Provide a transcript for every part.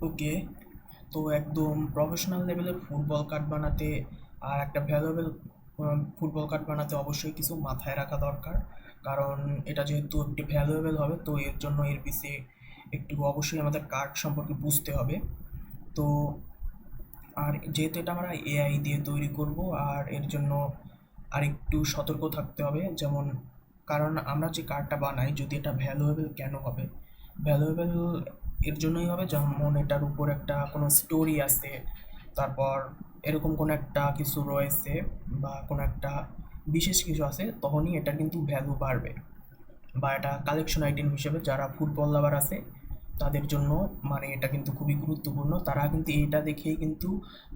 ওকে, তো একদম প্রফেশনাল লেভেলের ফুটবল কার্ড বানাতে আর একটা ভ্যালুয়েবল ফুটবল কার্ড বানাতে অবশ্যই কিছু মাথায় রাখা দরকার। কারণ এটা যেহেতু একটি ভ্যালুয়েবল হবে, তো এর জন্য এর পিছিয়ে একটু অবশ্যই আমাদের কার্ড সম্পর্কে বুঝতে হবে। তো আর যেহেতু এটা আমরা এআই দিয়ে তৈরি করব, আর এর জন্য আরেকটু সতর্ক থাকতে হবে। যেমন, কারণ আমরা যে কার্ডটা বানাই, যদি এটা ভ্যালুয়েবল কেন হবে, ভ্যালুয়েবল এর জন্যই হবে যেমন এটার উপর একটা কোনো স্টোরি আছে, তারপর এরকম কোনো একটা কিছু রয়েছে বা কোনো একটা বিশেষ কিছু আছে, তখনই এটা কিন্তু ভ্যালু বাড়বে। বা এটা কালেকশন আইটেম হিসেবে যারা ফুটবল লাভার আছে তাদের জন্য মানে এটা কিন্তু খুবই গুরুত্বপূর্ণ, তারা কিন্তু এইটা দেখেই কিন্তু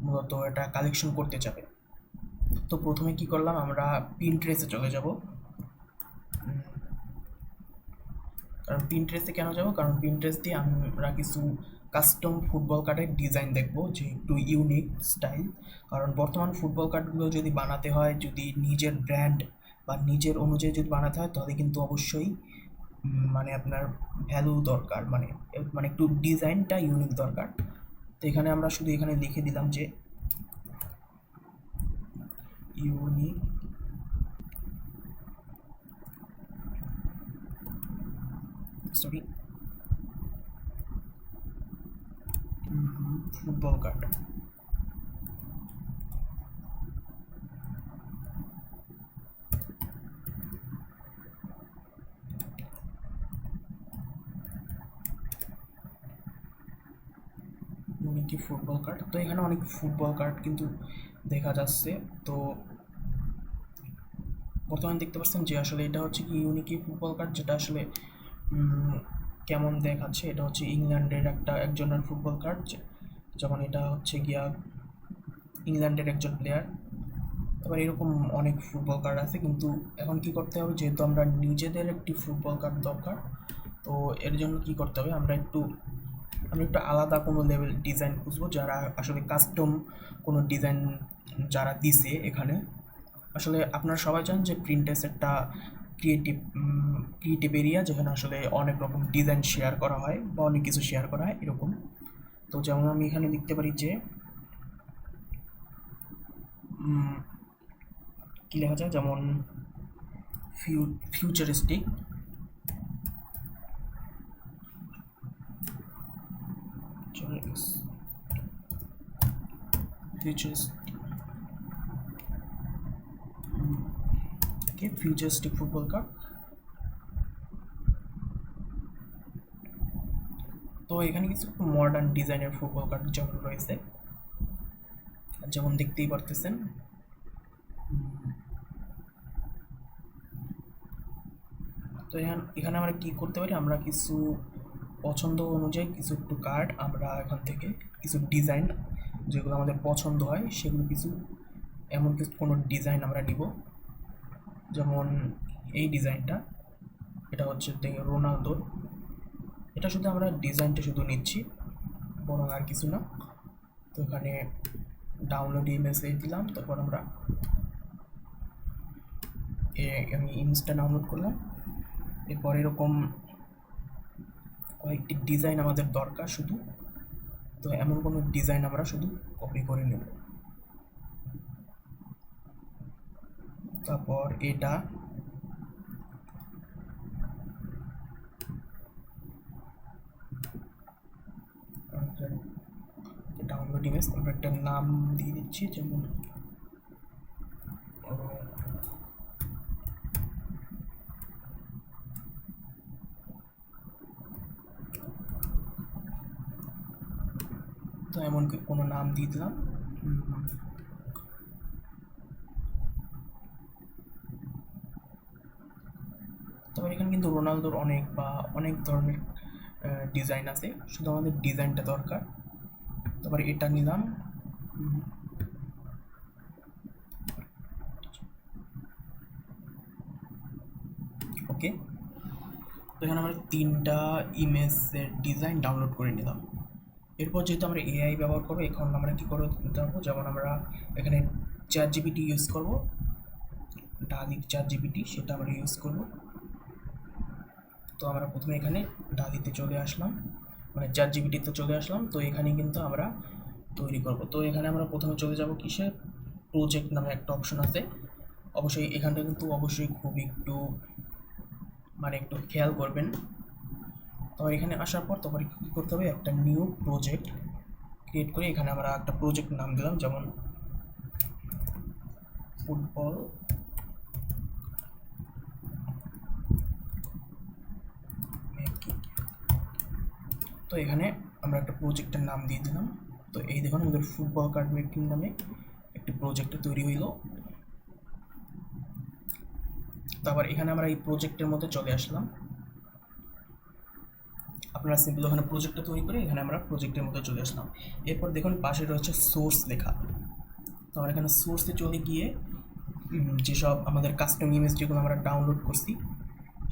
মূলত এটা কালেকশন করতে যাবে। তো প্রথমে কি করলাম, আমরা পিন্টারেস্টে চলে যাব। কারণ পিন্টারেস্টে কেন যাব, কারণ পিন্টারেস্ট দিয়ে আমরা কিছু কাস্টম ফুটবল কার্ডের ডিজাইন দেখব যে একটু ইউনিক স্টাইল। কারণ বর্তমান ফুটবল কার্ডগুলো যদি বানাতে হয়, যদি নিজের ব্র্যান্ড বা নিজের অনুযায়ী যদি বানাতে হয়, তাহলে কিন্তু অবশ্যই মানে আপনার ভ্যালু দরকার, মানে মানে একটু ডিজাইনটা ইউনিক দরকার। তো এখানে আমরা শুধু এখানে লিখে দিলাম যে unique sorry football card. Unique football card, তো এখানে অনেক ফুটবল কার্ড কিন্তু দেখা যাচ্ছে। তো বর্তমানে দেখতে পাচ্ছেন যে আসলে এটা হচ্ছে কি ইউনিকি ফুটবল কার্ড, যেটা আসলে কেমন দেখাচ্ছে, এটা হচ্ছে ইংল্যান্ডের একজনের ফুটবল কার্ড। যেমন এটা হচ্ছে গিয়া ইংল্যান্ডের একজন প্লেয়ার। তারপর এরকম অনেক ফুটবল কার্ড আছে, কিন্তু এখন কি করতে হবে, যেহেতু আমরা নিজেদের একটি ফুটবল কার্ড দরকার, তো এর জন্য কি করতে হবে, আমরা একটু আলাদা কোনো লেভেল ডিজাইন খুঁজবো, যারা আসলে কাস্টম কোনো ডিজাইন যারা দিছে এখানে। আসলে আপনারা সবাই জানেন যে প্রিন্টেস একটা ক্রিয়েটিভ এরিয়া, যেখানে আসলে অনেক রকম ডিজাইন শেয়ার করা হয় বা অনেক কিছু শেয়ার করা হয় এরকম। তো যেমন আমি এখানে লিখতে পারি যে কী লেখা যায়, যেমন ফিউচারিস্টিক, ফিউচারিস্টিক ফুটবল কার্ড। তো এখানে কিছু মডার্ন ডিজাইনের ফুটবল কার্ড যেমন রয়েছে, যেমন দেখতেই পারতেছেন। তো এখানে আমরা কি করতে পারি, আমরা কিছু পছন্দ অনুযায়ী কিছু একটু কার্ড আমরা এখান থেকে কিছু ডিজাইন যেগুলো আমাদের পছন্দ হয় সেগুলো কিছু এমন কিছু কোনো ডিজাইন আমরা নিব। যেমন এই ডিজাইনটা, এটা হচ্ছে রোনালদোর। এটা শুধু আমরা ডিজাইনটা শুধু নিচ্ছি, বরং আর কিছু না। তো এখানে ডাউনলোড ইমেজ দিলাম, তারপর আমি ইমেজটা ডাউনলোড করলাম। এরপর এরকম কয়েকটি ডিজাইন আমাদের দরকার শুধু, তো এমন কোনো ডিজাইন আমরা শুধু কপি করে নেব। তারপর এটা ডাউনলোড ইমেজ, আমরা একটা নাম দিয়ে দিচ্ছি, যেমন তো এমন কোনো নাম দিয়ে দিলাম। তারপর এখানে কিন্তু রোনালদোর অনেক ধরনের ডিজাইন আছে, শুধু আমাদের ডিজাইনটা দরকার। তারপরে এটা নিলাম। ওকে, তো এখানে আমরা 3টা ইমেজের ডিজাইন ডাউনলোড করে নিলাম। এরপর যেহেতু আমরা এআই ব্যবহার করবো, এখন আমরা কী করে নিতে পারবো, যেমন আমরা এখানে ChatGPT ইউজ করবো, ডালির ChatGPT, সেটা আমরা ইউজ করব। তো আমরা প্রথমে এখানে ডালিতে চলে আসলাম, মানে চ্যাট জিপিটিতে চলে আসলাম। তো এখানে কিন্তু আমরা তৈরি করব। তো এখানে আমরা প্রথমে চলে যাব কিসে, প্রজেক্ট নামে একটা অপশন আছে। অবশ্যই এখানটা কিন্তু অবশ্যই খুব একটু মানে একটু খেয়াল করবেন। তো এখানে আসার পর তারপরে কী করতে হবে, একটা নিউ প্রজেক্ট ক্রিয়েট করে এখানে আমরা একটা প্রজেক্ট নাম দিলাম, যেমন ফুটবল মেকিং। তো এখানে আমরা একটা প্রজেক্টের নাম দিয়ে দিলাম। তো এই দেখুন আমাদের ফুটবল কার্ড মেকিং নামে একটি প্রজেক্ট তৈরি হইল। তারপর এখানে আমরা এই প্রজেক্টের মধ্যে চলে আসলাম। আপনারা সিম্পল ওখানে প্রজেক্টটা তৈরি করে এখানে আমরা প্রজেক্টের মধ্যে চলে আসলাম। এরপর দেখুন পাশে রয়েছে সোর্স লেখা। তো আমরা এখানে সোর্সে চলে গিয়ে যেসব আমাদের কাস্টম ইমেজ যেগুলো আমরা ডাউনলোড করছি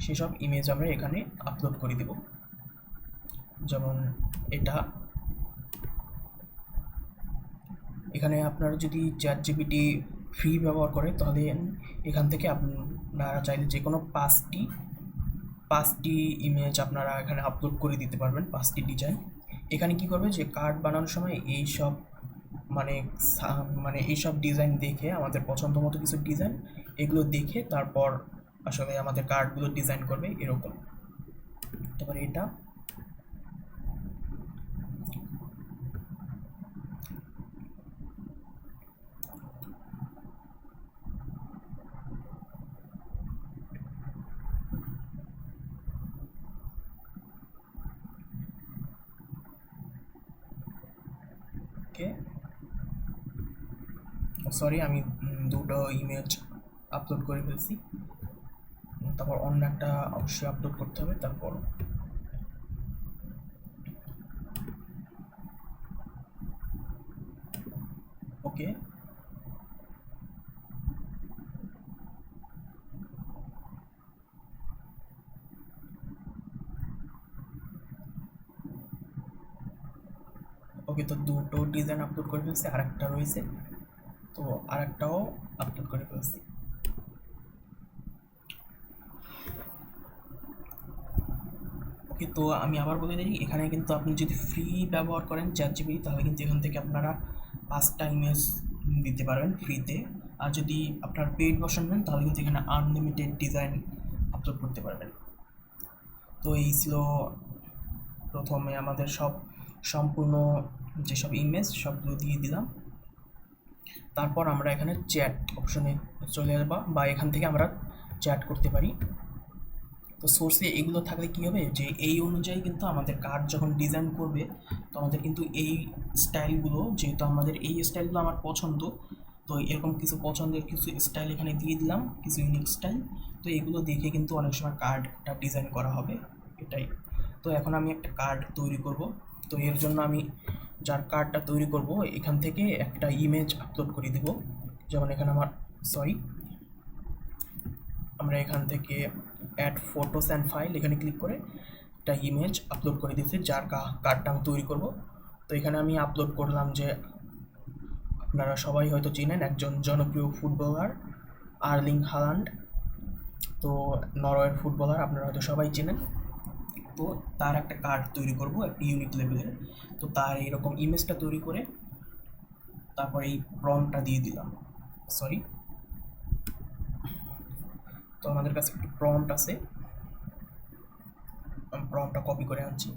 সেসব ইমেজ আমরা এখানে আপলোড করে দেব। যেমন এটা, এখানে আপনারা যদি চ্যাট জিপিটি ফ্রি ব্যবহার করে তাহলে এখান থেকে আপনারা চাইলে যে কোনো পাঁচটি ইমেজ আপনারা এখানে আপলোড করে দিতে পারবেন, 5টি ডিজাইন। এখানে কি করবে যে কার্ড বানানোর সময় এইসব মানে এইসব ডিজাইন দেখে আমাদের পছন্দ মতো কিছু ডিজাইন এগুলো দেখে তারপর আসলে আমাদের কার্ডগুলো ডিজাইন করবে এরকম। তারপরে এটা, ওকে সরি আমি দুটো ইমেজ আপলোড করে ফেলছি। তারপর অন্য একটা অবশ্যই আপলোড করতে হবে। তারপর ওকে, ওকে তো দুটো ডিজাইন আপলোড করে ফেলছি, আর একটা রয়েছে, তো আর একটাও আপলোড করে ফেলছি। ওকে তো আমি আবার বলে দিই, এখানে কিন্তু আপনি যদি ফ্রি ব্যবহার করেন চ্যাট জিপিটি তাহলে কিন্তু এখান থেকে আপনারা 5টা ইমেজ দিতে পারবেন ফ্রিতে। আর যদি আপনার পেইড ভার্সন নেন তাহলে কিন্তু এখানে আনলিমিটেড ডিজাইন আপলোড করতে পারবেন। তো এই ছিল প্রথমে আমাদের সম্পূর্ণ যেসব ইমেজ সবগুলো দিয়ে দিলাম। তারপর আমরা এখানে চ্যাট অপশনে চলে আসবো, বা এখান থেকে আমরা চ্যাট করতে পারি। তো সোর্সে এগুলো থাকলে কী হবে যে এই অনুযায়ী কিন্তু আমাদের কার্ড যখন ডিজাইন করবে তো আমাদের কিন্তু এই স্টাইলগুলো, যেহেতু আমাদের এই স্টাইলগুলো আমার পছন্দ, তো এরকম কিছু পছন্দের কিছু স্টাইল এখানে দিয়ে দিলাম, কিছু ইউনিক স্টাইল। তো এগুলো দেখে কিন্তু অনেক সময় কার্ডটা ডিজাইন করা হবে এটাই। তো এখন আমি একটা কার্ড তৈরি করব। তো এর জন্য আমি যার কার্ডটা তৈরি করব এখান থেকে একটা ইমেজ আপলোড করে দেব। যেমন এখানে আমরা এখান থেকে অ্যাড ফটোস অ্যান্ড ফাইল এখানে ক্লিক করে একটা ইমেজ আপলোড করে দিচ্ছি যার কার্ডটা আমি তৈরি করব। তো এখানে আমি আপলোড করলাম যে আপনারা সবাই হয়তো চেনেন একজন জনপ্রিয় ফুটবলার আর্লিং হালান্ড। তো নরওয়ের ফুটবলার আপনারা হয়তো সবাই চেনেন। তো তার একটা কার্ড তৈরি করব একটা ইউনিক লেভেলের। তো তার এইরকম ইমেজটা তৈরি করে তারপর এই প্রম্পটটা দিয়ে দিলাম। তো আমাদের কাছে একটু প্রম্পট আছে, আমি প্রম্পটটা কপি করে আনছি।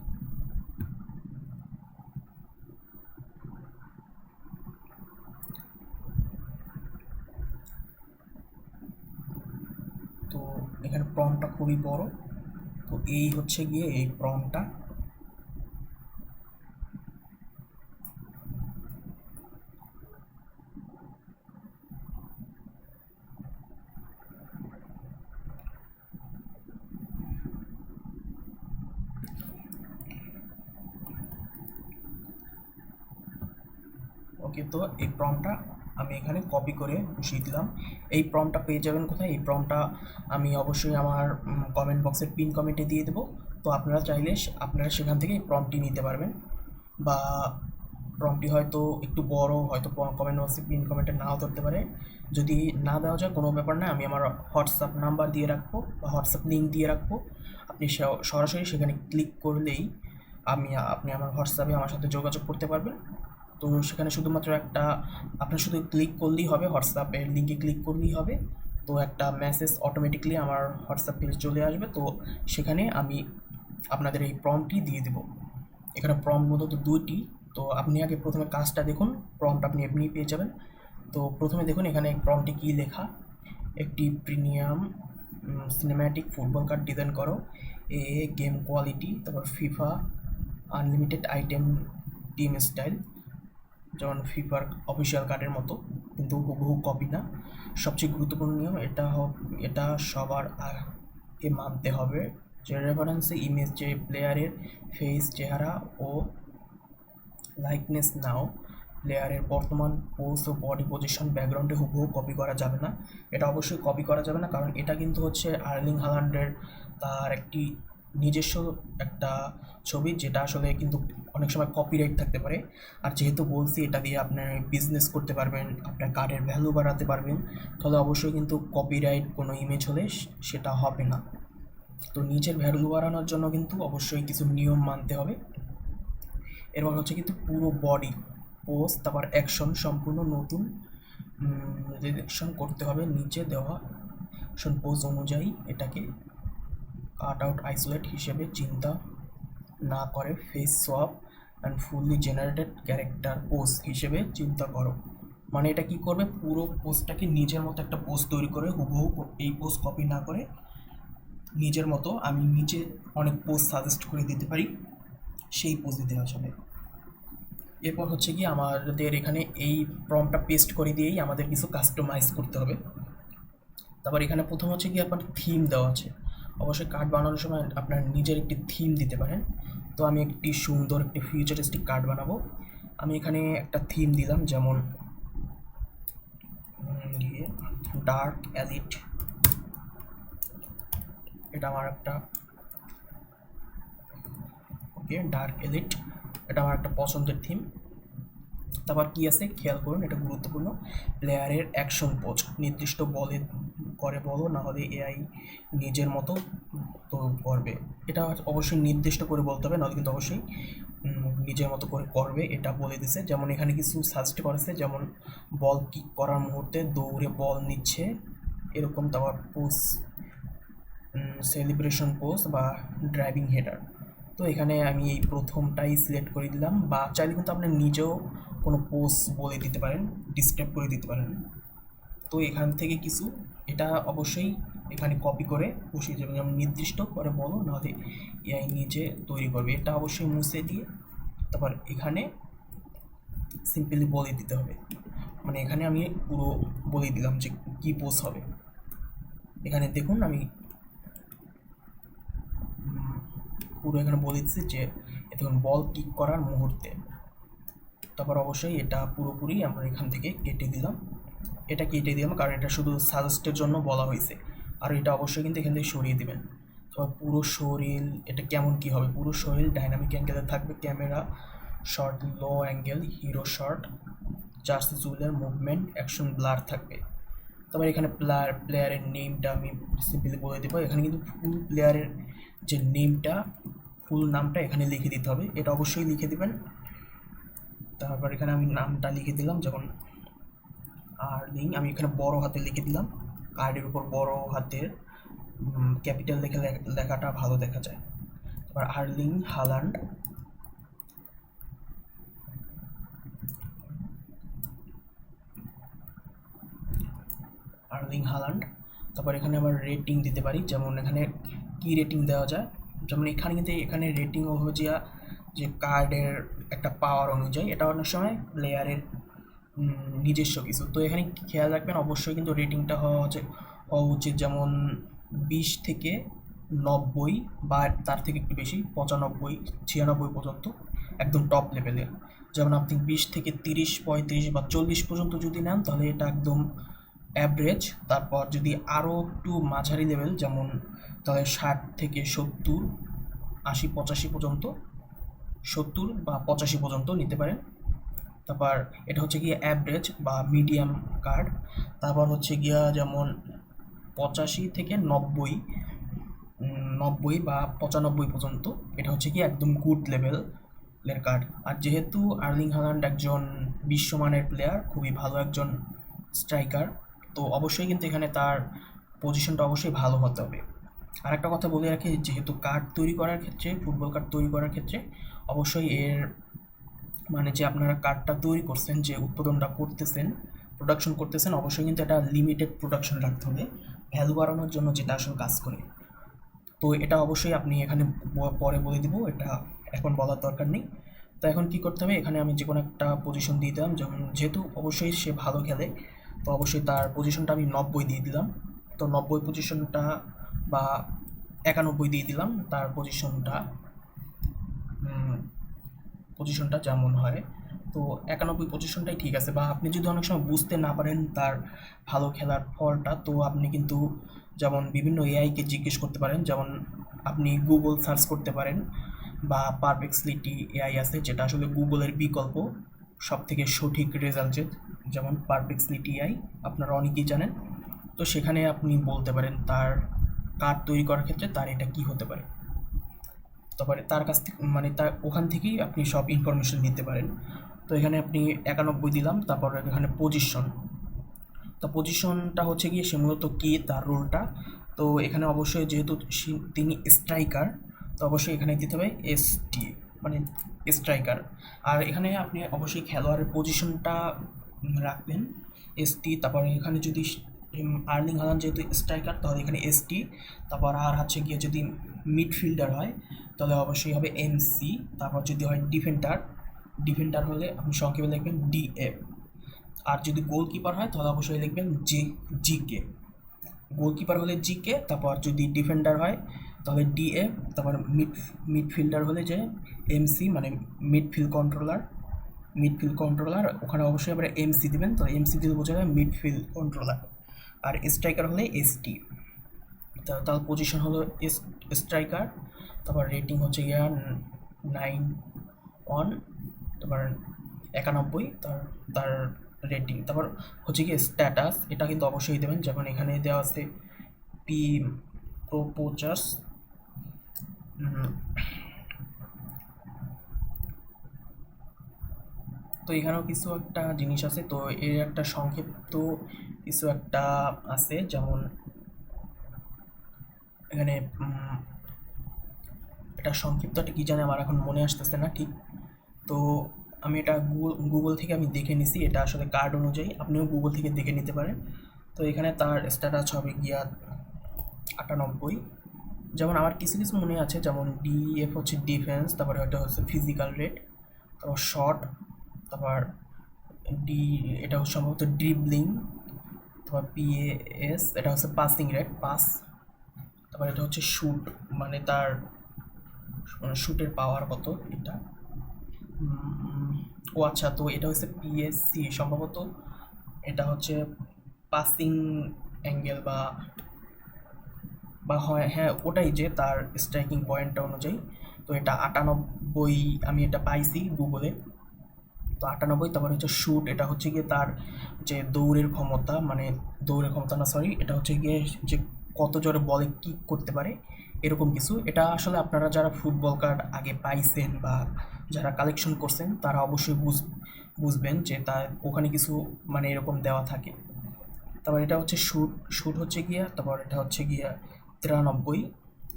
তো এখানে প্রম্পটটা খুবই বড়, তো এই হচ্ছে গিয়ে এই প্রম্পটটা। ওকে তো এই প্রম্পটটা আমি এখানে কপি করে বসিয়ে দিলাম। এই প্রম্পটটা পেয়ে যাবেন কোথায়, এই প্রম্পটটা আমি অবশ্যই আমার কমেন্ট বক্সের পিন কমেন্টে দিয়ে দেবো। তো আপনারা চাইলে আপনারা সেখান থেকে এই প্রম্পটটি নিতে পারবেন, বা প্রম্পটটি হয়তো একটু বড়, হয়তো কমেন্ট বক্সে পিন কমেন্টে নাও ধরতে পারে। যদি না দেওয়া যায় কোনো ব্যাপার না, আমি আমার হোয়াটসঅ্যাপ নাম্বার দিয়ে রাখবো বা হোয়াটসঅ্যাপ লিঙ্ক দিয়ে রাখবো। আপনি সরাসরি সেখানে ক্লিক করলেই আপনি আমার হোয়াটসঅ্যাপে আমার সাথে যোগাযোগ করতে পারবেন। তো সেখানে শুধুমাত্র একটা আপনার শুধু ক্লিক করলেই হবে, হোয়াটসঅ্যাপের লিঙ্কে ক্লিক করলেই হবে। তো একটা মেসেজ অটোমেটিকলি আমার হোয়াটসঅ্যাপ পেজে চলে আসবে। তো সেখানে আমি আপনাদের এই প্রম্পটটি দিয়ে দেব। এখানে প্রম্পট মূলত দুইটি। তো আপনি আগে প্রথমে কাজটা দেখুন, প্রম্পট আপনি এমনি পেয়ে যাবেন। তো প্রথমে দেখুন এখানে প্রম্পটে কী লেখা, একটি premium cinematic football card design করো, গেম কোয়ালিটি, তারপর FIFA unlimited item team style, যেমন ফিফার অফিসিয়াল কার্ডের মতো, কিন্তু হুবহু কপি না। সবচেয়ে গুরুত্বপূর্ণ নিয়ম এটা সবার আগে মানতে হবে যে রেফারেন্সে ইমেজ, যে প্লেয়ারের ফেস, চেহারা ও লাইকনেস নাও, প্লেয়ারের বর্তমান পোজ ও বডি পজিশন ব্যাকগ্রাউন্ডে হুবহু কপি করা যাবে না। এটা অবশ্যই কপি করা যাবে না, কারণ এটা কিন্তু হচ্ছে আর্লিং হালান্ডের তার একটি নিজস্ব একটা ছবি, যেটা আসলে কিন্তু অনেক সময় কপিরাইট থাকতে পারে। আর যেহেতু বলছি এটা দিয়ে আপনার বিজনেস করতে পারবেন, আপনার কার্ডের ভ্যালু বাড়াতে পারবেন, তাহলে অবশ্যই কিন্তু কপিরাইট কোনো ইমেজ হলে সেটা হবে না। তো নিজের ভ্যালু বাড়ানোর জন্য কিন্তু অবশ্যই কিছু নিয়ম মানতে হবে। এরপর হচ্ছে কিন্তু পুরো বডি পোজ, তারপর অ্যাকশন সম্পূর্ণ নতুন ডিরেকশন করতে হবে। নিচে দেওয়া অ্যাকশন পোজ অনুযায়ী এটাকে কাট আউট আইসোলেট হিসেবে চিন্তা না করে face swap and fully generated character pose হিসেবে চিন্তা করো। মানে এটা কি করবে, পুরো পোস্টটাকে নিজের মতো একটা পোস্ট তৈরি করে হুবহু এই পোস্ট কপি না করে নিজের মতো আমি নিচে অনেক পোস্ট সাজেস্ট করে দিতে পারি, সেই পোস্ট দিতে আসবে। এরপর হচ্ছে কি আমাদের এখানে এই প্রম্পটটা পেস্ট করে দিয়েই আমাদের কিছু কাস্টমাইজ করতে হবে। তারপর এখানে প্রথম হচ্ছে কি আপনার থিম দেওয়া আছে। অবশ্যই কার্ড বানানোর সময় আপনার নিজের একটি থিম দিতে পারেন। তো আমি একটি সুন্দর একটি ফিউচারিস্টিক কার্ড বানাবো। আমি এখানে একটা থিম দিলাম, যেমন ডার্ক এলিট। এটা আমার একটা ডার্ক এলিট, এটা আমার একটা পছন্দের থিম। তারপর কি আছে খেয়াল করুন, এটা গুরুত্বপূর্ণ। প্লেয়ারের অ্যাকশন পোজ নির্দিষ্ট বলে করে বলো, না হলে এআই নিজের মতো তো করবে। এটা অবশ্যই নির্দিষ্ট করে বলতে হবে, নাহলে কিন্তু অবশ্যই নিজের মতো করে করবে, এটা বলে দিছে। যেমন এখানে কিছু সাজেস্ট করেছে, যেমন বল কিক করার মুহূর্তে দৌড়ে বল নিচ্ছে এরকম, তারপর পোজ সেলিব্রেশন পোজ বা ড্রাইভিং হেডার। তো এখানে আমি এই প্রথমটাই সিলেক্ট করে দিলাম, বা চাইলে কিন্তু আপনি নিজেও কোনো পোস্ট বলে দিতে পারেন, ডিসক্রাইব করে দিতে পারেন। তো এখান থেকে কিছু এটা অবশ্যই এখানে কপি করে বসিয়ে যাবে, যেমন নির্দিষ্ট করে বলো, নাহলে এআই নিজে তৈরি করবে। এটা অবশ্যই মুছে দিয়ে তারপর এখানে সিম্পলি বলে দিতে হবে। মানে এখানে আমি পুরো বলে দিলাম যে কী পোস্ট হবে। এখানে দেখুন আমি পুরো এখানে বলে দিচ্ছি যে দেখুন বল কিক করার মুহূর্তে। তারপর অবশ্যই এটা পুরোপুরি আমরা এখান থেকে কেটে দিলাম, কারণ এটা শুধু সাজেস্টের জন্য বলা হয়েছে। আর এটা অবশ্যই কিন্তু এখান থেকে সরিয়ে দেবেন। তারপর পুরো শরীর এটা কেমন কি হবে, পুরো শরীর ডাইনামিক অ্যাঙ্গেলে থাকবে, camera shot low angle, hero shot, jersey জুয়েলের মুভমেন্ট অ্যাকশন ব্লার থাকবে। তারপর এখানে প্লেয়ারের নেমটা আমি সিম্পলি বলে দেবো। এখানে কিন্তু ফুল প্লেয়ারের যে নেমটা, ফুল নামটা এখানে লিখে দিতে হবে, এটা অবশ্যই লিখে দেবেন। তারপর এখানে আমি নামটা লিখে দিলাম, যেমন আর্লিং, আমি এখানে বড় হাতে লিখে দিলাম। কার্ডের উপর বড় হাতের ক্যাপিটাল দেখে লেখাটা ভালো দেখা যায়। তারপর আর্লিং হালান্ড, তারপর এখানে আবার রেটিং দিতে পারি, যেমন এখানে কি রেটিং দেওয়া যায়, যেমন এখানে কিন্তু এখানে রেটিং হবে যে কার্ডের একটা পাওয়ার অনুযায়ী, এটা অনেক সময় প্লেয়ারের নিজস্ব কিছু। তো এখানে খেয়াল রাখবেন অবশ্যই কিন্তু রেটিংটা হওয়া উচিত, যেমন 20 থেকে 90 বা তার থেকে একটু বেশি, 95 96 পর্যন্ত একদম টপ লেভেলের। যেমন আপনি 20 থেকে 30 35 বা 40 পর্যন্ত যদি নেন তাহলে এটা একদম অ্যাভারেজ। তারপর যদি আরও একটু মাঝারি লেভেল, যেমন তাহলে 60 থেকে 70 80 85 পর্যন্ত, 70 বা 85 পর্যন্ত নিতে পারেন। তারপর এটা হচ্ছে গিয়ে অ্যাভারেজ বা মিডিয়াম কার্ড। তারপর হচ্ছে গিয়া যেমন 85 থেকে 90 90 বা 95 পর্যন্ত, এটা হচ্ছে কি একদম গুড লেভেলের কার্ড। আর যেহেতু আর্লিং হাল্যান্ড একজন বিশ্বমানের প্লেয়ার, খুবই ভালো একজন স্ট্রাইকার, তো অবশ্যই কিন্তু এখানে তার পজিশনটা অবশ্যই ভালো হতে হবে। আর একটা কথা বলে রাখি, যেহেতু কার্ড তৈরি করার ক্ষেত্রে, ফুটবল কার্ড তৈরি করার ক্ষেত্রে অবশ্যই এর মানে যে আপনারা কার্ডটা তৈরি করছেন, যে উৎপাদনটা করতেছেন, প্রোডাকশন করতেছেন, অবশ্যই কিন্তু একটা লিমিটেড প্রোডাকশন রাখতে হবে ভ্যালু বাড়ানোর জন্য, যেটা আসলে কাজ করে। তো এটা অবশ্যই আপনি এখানে পরে বলে দিব, এটা এখন বলার দরকার নেই। তো এখন কি করতে হবে, এখানে আমি যে কোনো একটা পজিশন দিয়ে দিলাম, যেমন যেহেতু অবশ্যই সে ভালো খেলে, তো অবশ্যই তার পজিশনটা আমি 90 দিয়ে দিলাম। তো 90 পজিশনটা বা 91 দিয়ে দিলাম তার পজিশনটা যেমন হয়। তো 91 পজিশনটাই ঠিক আছে। বা আপনি যদি অনেক সময় বুঝতে না পারেন তার ভালো খেলার ফলটা, তো আপনি কিন্তু যেমন বিভিন্ন এআইকে জিজ্ঞেস করতে পারেন, যেমন আপনি গুগল সার্চ করতে পারেন, বা পারপ্লেক্সিটি এআই আছে, যেটা আসলে গুগলের বিকল্প সব থেকে সঠিক রেজাল্টের, যেমন পারপ্লেক্সিটি এআই আপনারা অনেকেই জানেন। তো সেখানে আপনি বলতে পারেন তার কার্ড তৈরি করার ক্ষেত্রে তার এটা কি হতে পারে, তারপরে তার কাছ থেকে মানে তার ওখান থেকেই আপনি সব ইনফরমেশন নিতে পারেন। তো এখানে আপনি 91 দিলাম, তারপর এখানে পজিশন, তো পজিশনটা হচ্ছে গিয়ে সে মূলত কী তার রোলটা। তো এখানে অবশ্যই যেহেতু তিনি স্ট্রাইকার, তো অবশ্যই এখানে দিতে হবে এসটি, মানে স্ট্রাইকার। আর এখানে আপনি অবশ্যই খেলোয়াড়ের পজিশনটা রাখবেন এসটি। তারপরে এখানে যদি আর্লিং হাল্যান্ড যেহেতু স্ট্রাইকার, তাহলে এখানে এসটি। তারপর আর হচ্ছে গিয়ে যদি মিডফিল্ডার হয় তাহলে অবশ্যই হবে এমসি। তারপর যদি হয় ডিফেন্ডার হলে আপনি সংক্ষেপে লিখবেন ডিএফ। আর যদি গোলকিপার হয় তাহলে অবশ্যই লিখবেন জিকে। গোলকিপার হলে জিকে, তারপর যদি ডিফেন্ডার হয় তাহলে ডিএফ, তারপর মিডফিল্ডার হলে যে এমসি, মানে মিডফিল্ড কন্ট্রোলার, ওখানে অবশ্যই আবার এমসি দিবেন। তো এমসি দিয়ে বোঝা যায় মিডফিল্ড কন্ট্রোলার। আর স্ট্রাইকার হলে এসটি। তার পজিশন হলো স্ট্রাইকার। তারপর রেটিং হচ্ছে গিয়া 91, তারপর 91 তার তার রেটিং। তারপর হচ্ছে কি স্ট্যাটাস, এটা কিন্তু অবশ্যই দেবেন, যেমন এখানে দেওয়া আছে পি প্রোপোচার্স। তো এখানেও কিছু একটা জিনিস আছে, তো এর একটা সংক্ষিপ্ত কিছু একটা আছে, যেমন এখানে এটা সংক্ষিপ্তটা কী জানে আমার এখন মনে আসতেছে না ঠিক। তো আমি এটা গুগল থেকে আমি দেখে নিছি, এটা আসলে কার্ড অনুযায়ী, আপনিও গুগল থেকে দেখে নিতে পারেন। তো এখানে তার স্ট্যাটাস হবে গিয়া 98। যেমন আমার কিছু কিছু মনে আছে, যেমন ডিএফ হচ্ছে ডিফেন্স, তারপরে ওটা হচ্ছে ফিজিক্যাল রেট, তারপর শট, তারপর ডি এটা হচ্ছে সম্ভবত ড্রিবলিং, তারপর পিএএস এটা হচ্ছে পাসিং রেট, পাস। তারপর এটা হচ্ছে শুট, মানে তার শুটের পাওয়ার কত এটা। ও আচ্ছা, তো এটা হচ্ছে পিএসসি সম্ভবত, এটা হচ্ছে পাসিং অ্যাঙ্গেল বা বা হয়, হ্যাঁ ওটাই, যে তার স্ট্রাইকিং পয়েন্টটা অনুযায়ী। তো এটা 98 আমি এটা পাইছি গুগলে। তো 98, তারপর হচ্ছে শুট, এটা হচ্ছে গিয়ে তার যে দৌড়ের ক্ষমতা না, সরি, এটা হচ্ছে গিয়ে যে কত জোরে বলে কিক করতে পারে, এরকম কিছু। এটা আসলে আপনারা যারা ফুটবল কার্ড আগে পাইছেন বা যারা কালেকশন করছেন তারা অবশ্যই বুঝবেন যে তার ওখানে কিছু মানে এরকম দেওয়া থাকে। তারপর এটা হচ্ছে শুট হচ্ছে গিয়া, তারপর এটা হচ্ছে গিয়া 93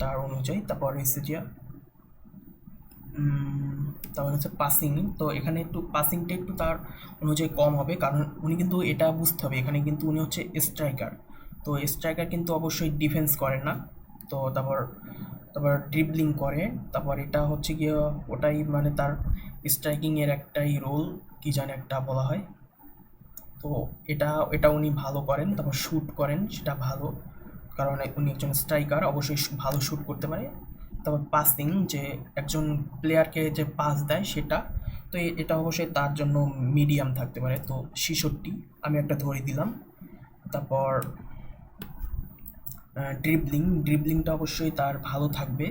তার অনুযায়ী। তারপর হচ্ছে গিয়া তারপর হচ্ছে পাসিং। তো এখানে একটু পাসিংটা একটু তার অনুযায়ী কম হবে, কারণ উনি কিন্তু এটা বুঝতে হবে, এখানে কিন্তু উনি হচ্ছে স্ট্রাইকার। তো স্ট্রাইকার কিন্তু অবশ্যই ডিফেন্স করে না। তো তারপর তারপর ড্রিবলিং করে। তারপর এটা হচ্ছে গিয়ে ওটাই, মানে তার স্ট্রাইকিংয়ের একটাই রোল, কি জানে একটা বলা হয়। তো এটা এটা উনি ভালো করেন। তারপর শ্যুট করেন, সেটা ভালো, কারণ উনি একজন স্ট্রাইকার, অবশ্যই ভালো শ্যুট করতে পারে। তারপর পাসিং, যে একজন প্লেয়ারকে যে পাস দেয় সেটা, তো এটা অবশ্যই তার জন্য মিডিয়াম থাকতে পারে। তো 66 আমি একটা ধরে দিলাম। তারপর ড্রিবলিংটা অবশ্যই তার ভালো থাকবে,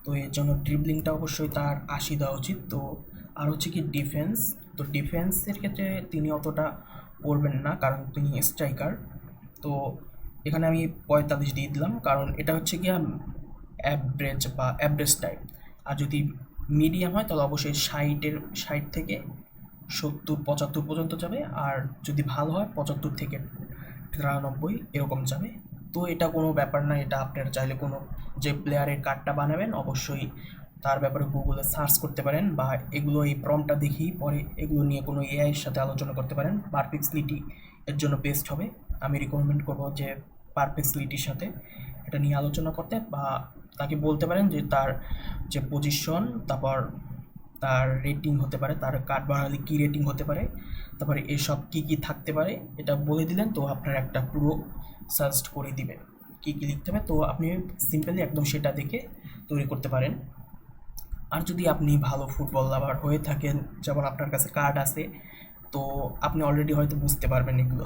তো এর জন্য ড্রিবলিংটা অবশ্যই তার 80 দেওয়া উচিত। তো আর হচ্ছে কি ডিফেন্স, তো ডিফেন্সের ক্ষেত্রে তিনি অতটা করবেন না, কারণ তিনি স্ট্রাইকার। তো এখানে আমি 45 দিয়ে দিলাম, কারণ এটা হচ্ছে গিয়া অ্যাভারেজ বা অ্যাভারেজ টাইপ। আর যদি মিডিয়াম হয় তাহলে অবশ্যই 60 থেকে 70-75 পর্যন্ত যাবে, আর যদি ভালো হয় 75 থেকে 93 এরকম যাবে। তো এটা কোনো ব্যাপার না, এটা আপনারা চাইলে কোনো যে প্লেয়ারের কার্ডটা বানাবেন অবশ্যই তার ব্যাপারে গুগলে সার্চ করতে পারেন, বা এগুলো এই প্রম্পটটা দেখেই পরে এগুলো নিয়ে কোনো এআই এর সাথে আলোচনা করতে পারেন। পারপ্লেক্সিটি এর জন্য বেস্ট হবে। আমি রিকমেন্ড করবো যে পারপ্লেক্সিটির সাথে এটা নিয়ে আলোচনা করতে, বা তাকে বলতে পারেন যে তার যে পজিশন, তারপর তার রেটিং হতে পারে, তার কার্ড বানালে কী রেটিং হতে পারে, তারপরে এসব কী কী থাকতে পারে এটা বলে দিলেন, তো আপনার একটা পুরো সাজেস্ট করে দিবে কী কী লিখতে হবে। তো আপনি সিম্পলি একদম সেটা দেখে তৈরি করতে পারেন। আর যদি আপনি ভালো ফুটবল লাভার হয়ে থাকেন, যেমন আপনার কাছে কার্ড আছে, তো আপনি অলরেডি হয়তো বুঝতে পারবেন এগুলো।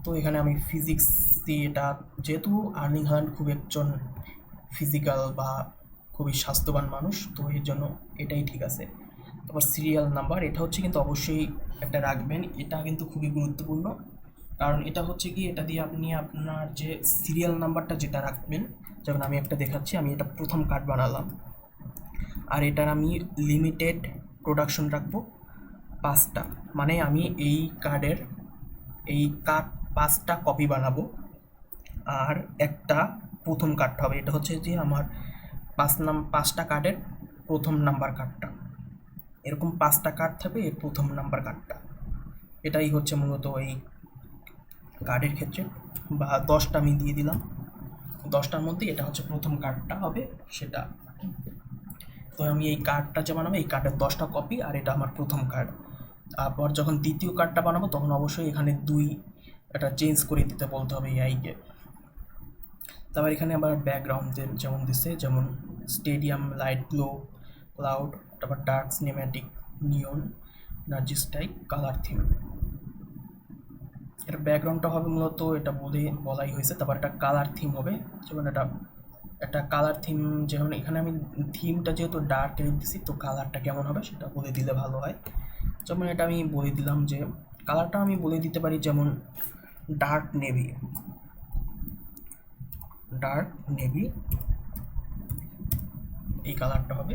তো এখানে আমি ফিজিক্স দিয়ে এটা, যেহেতু আর্লিং হ্যালান্ড খুব একজন ফিজিক্যাল বা খুবই স্বাস্থ্যবান মানুষ, তো এর জন্য এটাই ঠিক আছে। তারপর সিরিয়াল নাম্বার, এটা হচ্ছে কিন্তু অবশ্যই একটা রাখবেন, এটা কিন্তু খুবই গুরুত্বপূর্ণ। কারণ এটা হচ্ছে কি, এটা দিয়ে আপনি আপনার যে সিরিয়াল নাম্বারটা যেটা রাখবেন, যেমন আমি একটা দেখাচ্ছি, আমি এটা প্রথম কার্ড বানালাম, আর এটার আমি লিমিটেড প্রোডাকশন রাখবো 5টা। মানে আমি এই কার্ড 5টা কপি বানাবো, আর একটা প্রথম কার্ড হবে। এটা হচ্ছে যে আমার 5টা কার্ডের প্রথম নাম্বার কার্ডটা, এরকম 5টা কার্ড থাকবে এর প্রথম নাম্বার কার্ডটা। এটাই হচ্ছে মূলত এই কার্ডের ক্ষেত্রে। বা 10টা আমি দিয়ে দিলাম, 10টার মধ্যে এটা হচ্ছে প্রথম কার্ডটা হবে সেটা। তো আমি এই কার্ডটা যে বানাবো, এই কার্ডের 10টা কপি, আর এটা আমার প্রথম কার্ড। তারপর যখন দ্বিতীয় কার্ডটা বানাবো তখন অবশ্যই এখানে এটা চেঞ্জ করে দিতে বলতে হবে এআইকে। তারপর এখানে আবার ব্যাকগ্রাউন্ডের যেমন দিছে, যেমন স্টেডিয়াম, লাইট গ্লো, ক্লাউড, তারপর ডার্ক সিনেম্যাটিক, নিয়ন, এনার্জি স্টাইক, কালার থিম। এটা ব্যাকগ্রাউন্ডটা হবে মূলত এটা বলাই হয়েছে। তারপর একটা কালার থিম হবে, যেমন একটা কালার থিম, যেমন এখানে আমি থিমটা যেহেতু ডার্ক দিচ্ছি, তো কালারটা কেমন হবে সেটা বলে দিলে ভালো হয়। যেমন এটা আমি বলে দিলাম যে কালারটা আমি বলে দিতে পারি যেমন ডার্ক নেভি, এই কালারটা হবে।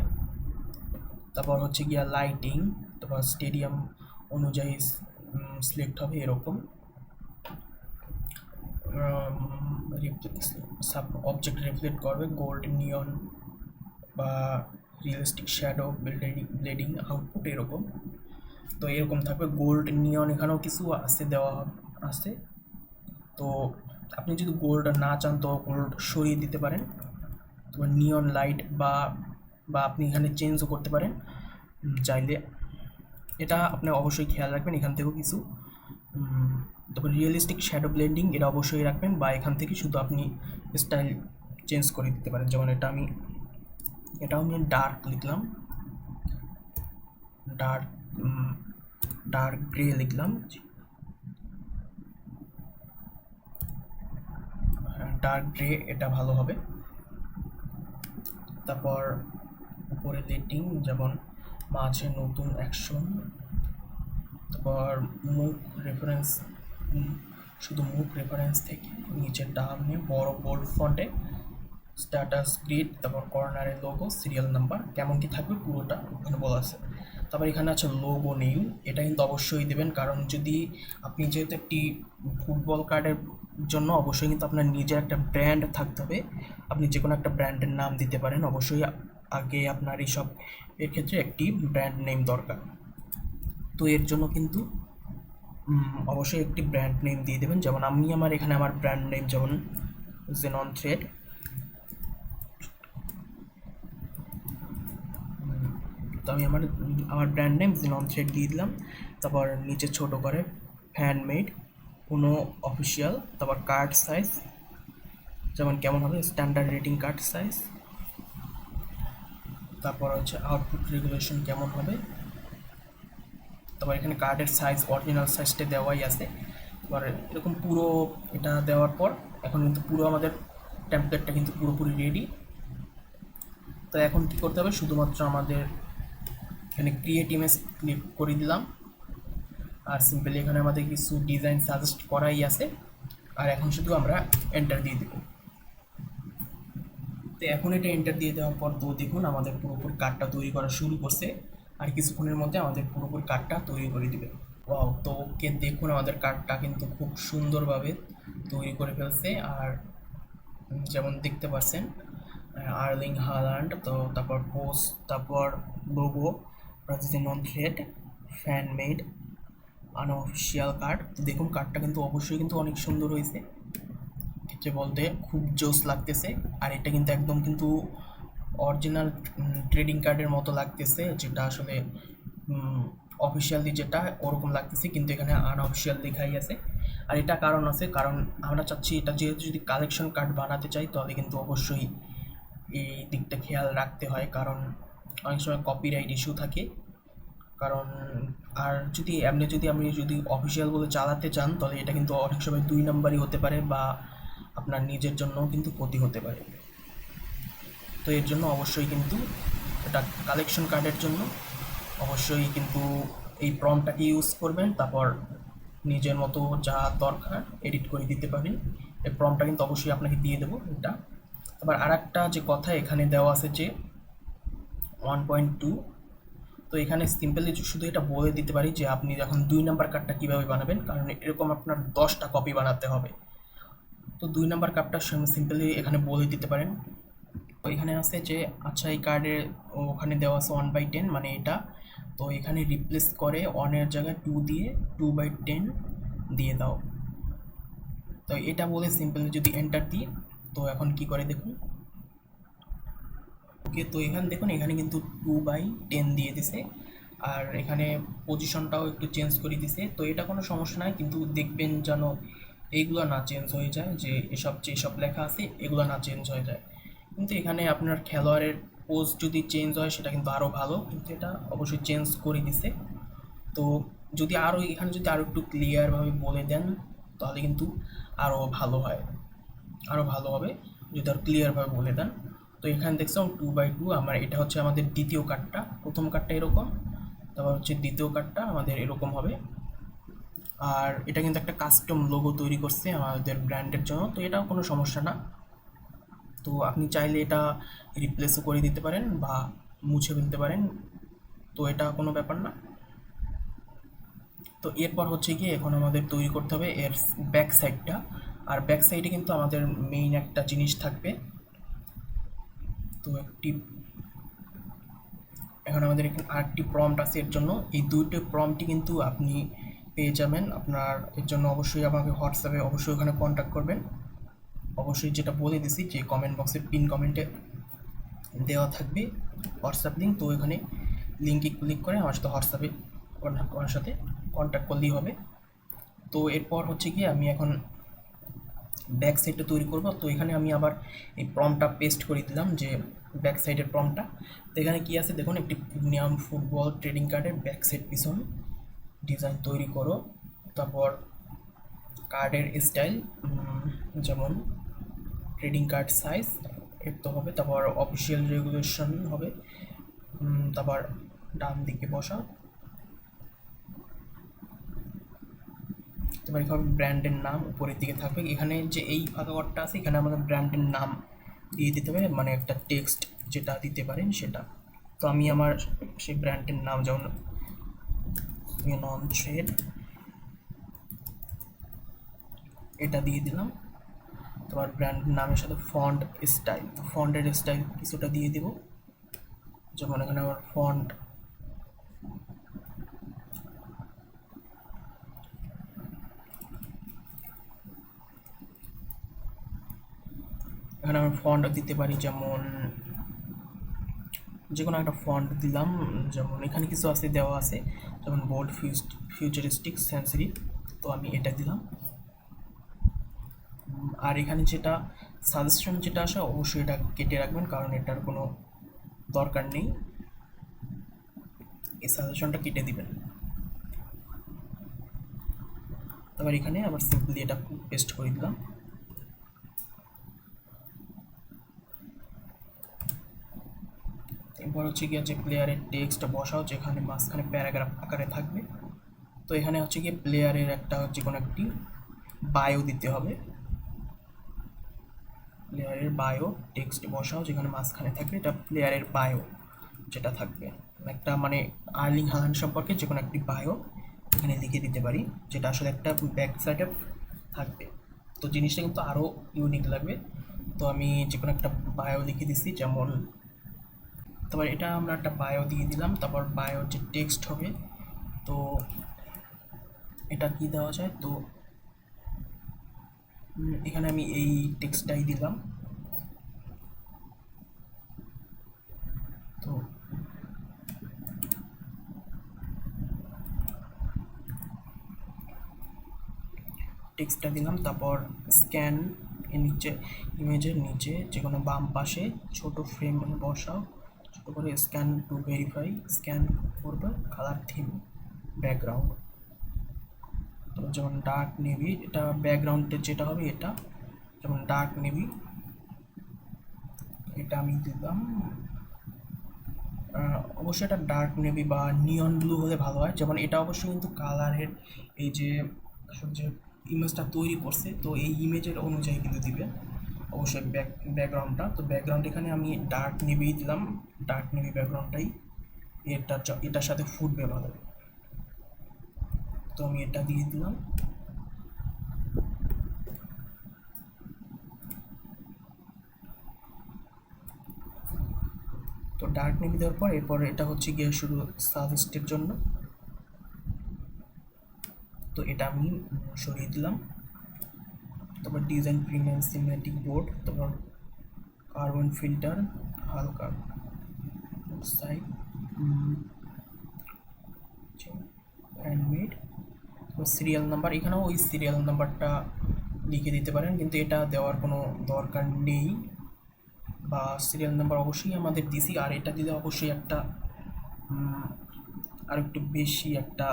তারপর হচ্ছে গিয়া লাইটিং, তারপর স্টেডিয়াম অনুযায়ী সিলেক্ট হবে এরকম। অবজেক্ট রিফ্লেক্ট করবে, গোল্ড, নিয়ন বা রিয়েলিস্টিক শ্যাডো, ব্লেডিং আউটপুট এরকম। তো এরকম থাকবে। গোল্ড, নিয়ন এখানেও কিছু আছে, দেওয়া আছে। তো আপনি যদি গোল্ড না চান তো গোল্ড সরিয়ে দিতে পারেন। তোমার নিয়ন লাইট বা আপনি এখানে চেঞ্জও করতে পারেন চাইলে। এটা আপনি অবশ্যই খেয়াল রাখবেন, এখান থেকেও কিছু। তারপর রিয়েলিস্টিক শ্যাডো ব্লেন্ডিং, এটা অবশ্যই রাখবেন, বা এখান থেকে শুধু আপনি স্টাইল চেঞ্জ করে দিতে পারেন। যেমন এটাও আমি ডার্ক লিখলাম, ডার্ক গ্রে লিখলাম, ডার্ক গ্রে, এটা ভালো হবে। তারপর উপরে রেটিং, যেমন মাঝে নতুন অ্যাকশন, তারপর মুখ রেফারেন্স, শুধু মুখ রেফারেন্স থেকে নিচের ডানে বড় বোল্ড ফন্টে স্ট্যাটাস গ্রিড, তারপর কর্নারের লোগো, সিরিয়াল নাম্বার কেমন কি থাকবে পুরোটা এখানে বলা আছে। তারপর এখানে আছে লোগো নেম, এটা কিন্তু অবশ্যই দেবেন, কারণ যদি আপনি যেহেতু একটি ফুটবল কার্ডের জন্য অবশ্যই কিন্তু আপনার নিজের একটা ব্র্যান্ড থাকতে হবে। আপনি যে কোনো একটা ব্র্যান্ডের নাম দিতে পারেন, অবশ্যই আগে আপনার এর ক্ষেত্রে একটি ব্র্যান্ড নেম দরকার। তো এর জন্য কিন্তু অবশ্যই একটি ব্র্যান্ড নেম দিয়ে দেবেন। যেমন আমি এখানে আমার ব্র্যান্ড নেম যেমন জেনন থ্রেড, তো আমি আমার ব্র্যান্ড নেম জেনন থ্রেড দিয়ে দিলাম। তারপর নিচে ছোট করে হ্যান্ডমেড, কোনো অফিসিয়াল, তারপর কার্ড সাইজ যেমন কেমন হবে, স্ট্যান্ডার্ড রেটিং কার্ড সাইজ, তারপর হচ্ছে আউটপুট রেগুলেশন কেমন হবে। তারপর এখানে কার্ডের সাইজ অরিজিনাল সাইজটা দেওয়াই আছে। এবার এরকম পুরো এটা দেওয়ার পর এখন কিন্তু পুরো আমাদের টেমপ্লেটটা কিন্তু পুরোপুরি রেডি। তো এখন কী করতে হবে, শুধুমাত্র আমাদের এখানে ক্রিয়েট ইমেজ ক্লিক করে দিলাম, আর সিম্পলি এখানে আমাদের কিছু ডিজাইন সাজেস্ট করাই আছে, আর এখন শুধু আমরা এন্টার দিয়ে দেব। তো এখন এটা এন্টার দিয়ে দেওয়ার পর তো দেখুন আমাদের পুরোপুরি কার্ডটা তৈরি করা শুরু করছে, আর কিছুক্ষণের মধ্যে আমাদের পুরোপুরি কার্ডটা তৈরি করে দিবে। ওয়াও, তো ওকে দেখুন আমাদের কার্ডটা কিন্তু খুব সুন্দরভাবে তৈরি করে ফেলছে। আর যেমন দেখতে পাচ্ছেন আর্লিং হালান্ড, তো তারপর পোস্ট, তারপর logo, non thread, fan made, unofficial card. তো দেখুন কার্ডটা কিন্তু অবশ্যই কিন্তু অনেক সুন্দর হয়েছে, যে বলতে খুব জোস লাগতেছে। আর এটা কিন্তু একদম কিন্তু অরিজিনাল ট্রেডিং কার্ডের মতো লাগতেছে, যেটা আসলে অফিসিয়ালি যেটা ওরকম লাগতেছে, কিন্তু এখানে আনঅফিসিয়াল লেখাই আছে। আর এটা কারণ আছে, কারণ আমরা চাচ্ছি এটা যেহেতু যদি কালেকশন কার্ড বানাতে চাই তাহলে কিন্তু অবশ্যই এই দিকটা খেয়াল রাখতে হয়, কারণ অনেক সময় কপিরাইট ইস্যু থাকে। কারণ আর যদি এমনি যদি অফিসিয়াল বলে চালাতে চান তাহলে এটা কিন্তু অনেক সময় 2 নাম্বারই হতে পারে, বা আপনার নিজের জন্যও কিন্তু ক্ষতি হতে পারে। তো এর জন্য অবশ্যই কিন্তু এটা কালেকশন কার্ডের জন্য অবশ্যই কিন্তু এই প্রম্পটটাকে ইউজ করবেন, তারপর নিজের মতো যা দরকার এডিট করে দিতে পারেন। এই প্রম্পটটা কিন্তু অবশ্যই আপনাকে দিয়ে দেবো এটা। আবার আর একটা যে কথা এখানে দেওয়া আছে যে 1.2, তো এখানে সিম্পলি শুধু এটা বলে দিতে পারি যে আপনি এখন 2 নাম্বার কার্ডটা কীভাবে বানাবেন, কারণ এরকম আপনার 10টা কপি বানাতে হবে। তো 2 নাম্বার কার্ডটা সিম্পলি এখানে বলে দিতে পারেন। তো এখানে আছে যে আচ্ছা এই কার্ডের ওখানে দেওয়া আছে 1/10 মানে এটা, তো এখানে রিপ্লেস করে 1-এর জায়গায় 2 দিয়ে 2/10 দিয়ে দাও। তো এটা বলে সিম্পলি যদি এন্টার দিই, তো এখন কি করে দেখুন। ওকে, তো এখানে দেখুন এখানে কিন্তু 2/10 দিয়ে দিছে, আর এখানে পজিশনটাও একটু চেঞ্জ করে দিছে। তো এটা কোনো সমস্যা নাই, কিন্তু দেখবেন যেন এইগুলো না চেঞ্জ হয়ে যায়, যে যেসব লেখা আছে এগুলো না চেঞ্জ হয়ে যায়। কিন্তু এখানে আপনার খেলোয়াড়ের পোজ যদি চেঞ্জ হয় সেটা কিন্তু আরও ভালো, কিন্তু এটা অবশ্যই চেঞ্জ করে দিছে। তো যদি আরও এখানে যদি আরও একটু ক্লিয়ারভাবে বলে দেন তাহলে কিন্তু আরও ভালো হয়, আরও ভালো হবে যদি আরও ক্লিয়ারভাবে বলে দেন। তো এখানে দেখছো 2/2, আমার এটা হচ্ছে আমাদের দ্বিতীয় কার্ডটা। প্রথম কার্ডটা এরকম, তারপর হচ্ছে দ্বিতীয় কার্ডটা আমাদের এরকম হবে। আর এটা কিন্তু একটা কাস্টম লোগো তৈরি করছে আমাদের ব্র্যান্ডের জন্য, তো এটাও কোনো সমস্যা না। তো আপনি চাইলে এটা রিপ্লেসও করে দিতে পারেন বা মুছে ফেলতে পারেন, তো এটা কোনো ব্যাপার না। তো এরপর হচ্ছে গিয়ে এখন আমাদের তৈরি করতে হবে এর ব্যাক সাইডটা। আর ব্যাক সাইডে কিন্তু আমাদের মেইন একটা জিনিস থাকবে। তো এখন আমাদের এখানে আরেকটি প্রম্পট আছে এর জন্য। এই দুইটি প্রম্পটই কিন্তু আপনি পেয়ে যাবেন। আপনার এর জন্য অবশ্যই আমাকে হোয়াটসঅ্যাপে অবশ্যই ওখানে কন্ট্যাক্ট করবেন। অবশ্যই যেটা বলে দিছি যে কমেন্ট বক্সে পিন কমেন্টে দেওয়া থাকবে হোয়াটসঅ্যাপ লিঙ্ক, তো ওইখানে লিঙ্কে ক্লিক করে আমার সাথে হোয়াটসঅ্যাপে আমার সাথে কন্ট্যাক্ট করলেই হবে। তো এরপর হচ্ছে কি আমি এখন ব্যাক সাইডটা তৈরি করব। তো এখানে আমি আবার এই প্রম্পটটা পেস্ট করে দিলাম, যে ব্যাক সাইডের প্রম্পটটা। তো এখানে কী আছে দেখুন, একটি প্রিমিয়াম ফুটবল ট্রেডিং কার্ডের ব্যাক সাইড পিছন ডিজাইন তৈরি করো। তারপর কার্ডের স্টাইল, যেমন ট্রেডিং কার্ড সাইজ এর তো হবে, তারপর অফিসিয়াল রেগুলেশন হবে, তারপর ডান দিকে বসা, তারপর এখানে ব্র্যান্ডের নাম উপরের দিকে থাকবে। এখানে যে এই ফাঁকা ঘরটা আছে এখানে আমাদের ব্র্যান্ডের নাম দিয়ে দিতে হবে, মানে একটা টেক্সট যেটা দিতে পারেন সেটা। তো আমি আমার সেই ব্র্যান্ডের নাম যেমন নন থ্রেড এটা দিয়ে দিলাম। তারপর ব্র্যান্ড নামের সাথে ফন্ট স্টাইল, ফন্টের স্টাইল কিছুটা দিয়ে দেব, যেমন এখানে আমার ফন্ট এখানে আমি ফন্ট দিতে পারি, যেমন যে কোনো একটা ফন্ট দিলাম। যেমন এখানে কিছু আছে দেওয়া আছে, যেমন বোল্ড, ফিউচারিস্টিক, সেন্সিটিভ, তো আমি এটা দিলাম। আর এখানে যেটা সাজেশন যেটা আসে অবশ্যই এটা কেটে রাখবেন, কারণ এটার কোনো দরকার নেই, এই সাজেশনটা কেটে দিবেন। তারপর এখানে আবার সিম্পলি এটা পেস্ট করে দিলাম। এরপর হচ্ছে গিয়ে যে প্লেয়ারের টেক্সট বসাও, যেখানে মাঝখানে প্যারাগ্রাফ আকারে থাকবে। তো এখানে হচ্ছে গিয়ে প্লেয়ারের একটা যে কোনো একটি বায়ো দিতে হবে। প্লেয়ারের বায়ো টেক্সট বসাও, যেখানে মাঝখানে থাকবে এটা প্লেয়ারের বায়ো যেটা থাকবে, একটা মানে আর্লিং হালান্ড সম্পর্কে যে কোনো একটি বায়ো এখানে লিখে দিতে পারি, যেটা আসলে একটা ব্যাক সাইডে থাকবে। তো জিনিসটা কিন্তু আরও ইউনিক লাগবে। তো আমি যে কোনো একটা বায়ো লিখে দিচ্ছি, যেমন তারপর এটা আমরা একটা বায়ো দিয়ে দিলাম। তারপর বায়োর যে টেক্সট হবে, তো এটা কি দেওয়া যায়, তো এখানে আমি এই টেক্সটটাই দিলাম। তো টেক্সটটা দিলাম। তারপর স্ক্যান এর নিচে, ইমেজের নিচে যে কোনো বাম পাশে ছোট ফ্রেম বসাও, ছোট করে স্ক্যান টু ভেরিফাই, স্ক্যান করবে কালার থিম ব্যাকগ্রাউন্ড। তো যেমন ডার্ক নেভি, এটা ব্যাকগ্রাউন্ডে যেটা হবে এটা যেমন ডার্ক নেভি, এটা আমি দিলাম। অবশ্যই এটা ডার্ক নেভি বা নিয়ন ব্লু হলে ভালো হয়। যেমন এটা অবশ্যই কিন্তু কালারের এই যে আসলে যে ইমেজটা তৈরি করছে, তো এই ইমেজের অনুযায়ী কিন্তু দিবে অবশ্যই ব্যাকগ্রাউন্ডটা। তো ব্যাকগ্রাউন্ড এখানে আমি ডার্ক নেভি দিলাম, ডার্ক নেভি ব্যাকগ্রাউন্ডটাই এটার সাথে ফুটবে ভালো। তো আমি এটা দিয়ে দিলাম। তো ডার্ক নেভি দেওয়ার পর এরপর এটা হচ্ছে গিয়ে শুধু সাজেস্টের জন্য, তো এটা আমি সরিয়ে দিলাম। তারপর ডিজাইন প্রিমিয়াম সিনেমেটিক বোর্ড, তারপর কার্বন ফিল্টার হালকা সাইড হ্যান্ডমেড। সিরিয়াল নাম্বার, এখানেও ওই সিরিয়াল নাম্বারটা লিখে দিতে পারেন, কিন্তু এটা দেওয়ার কোনো দরকার নেই। বা সিরিয়াল নাম্বার অবশ্যই আমাদের দিছি, আর এটা দিলে অবশ্যই একটা আর একটু বেশি একটা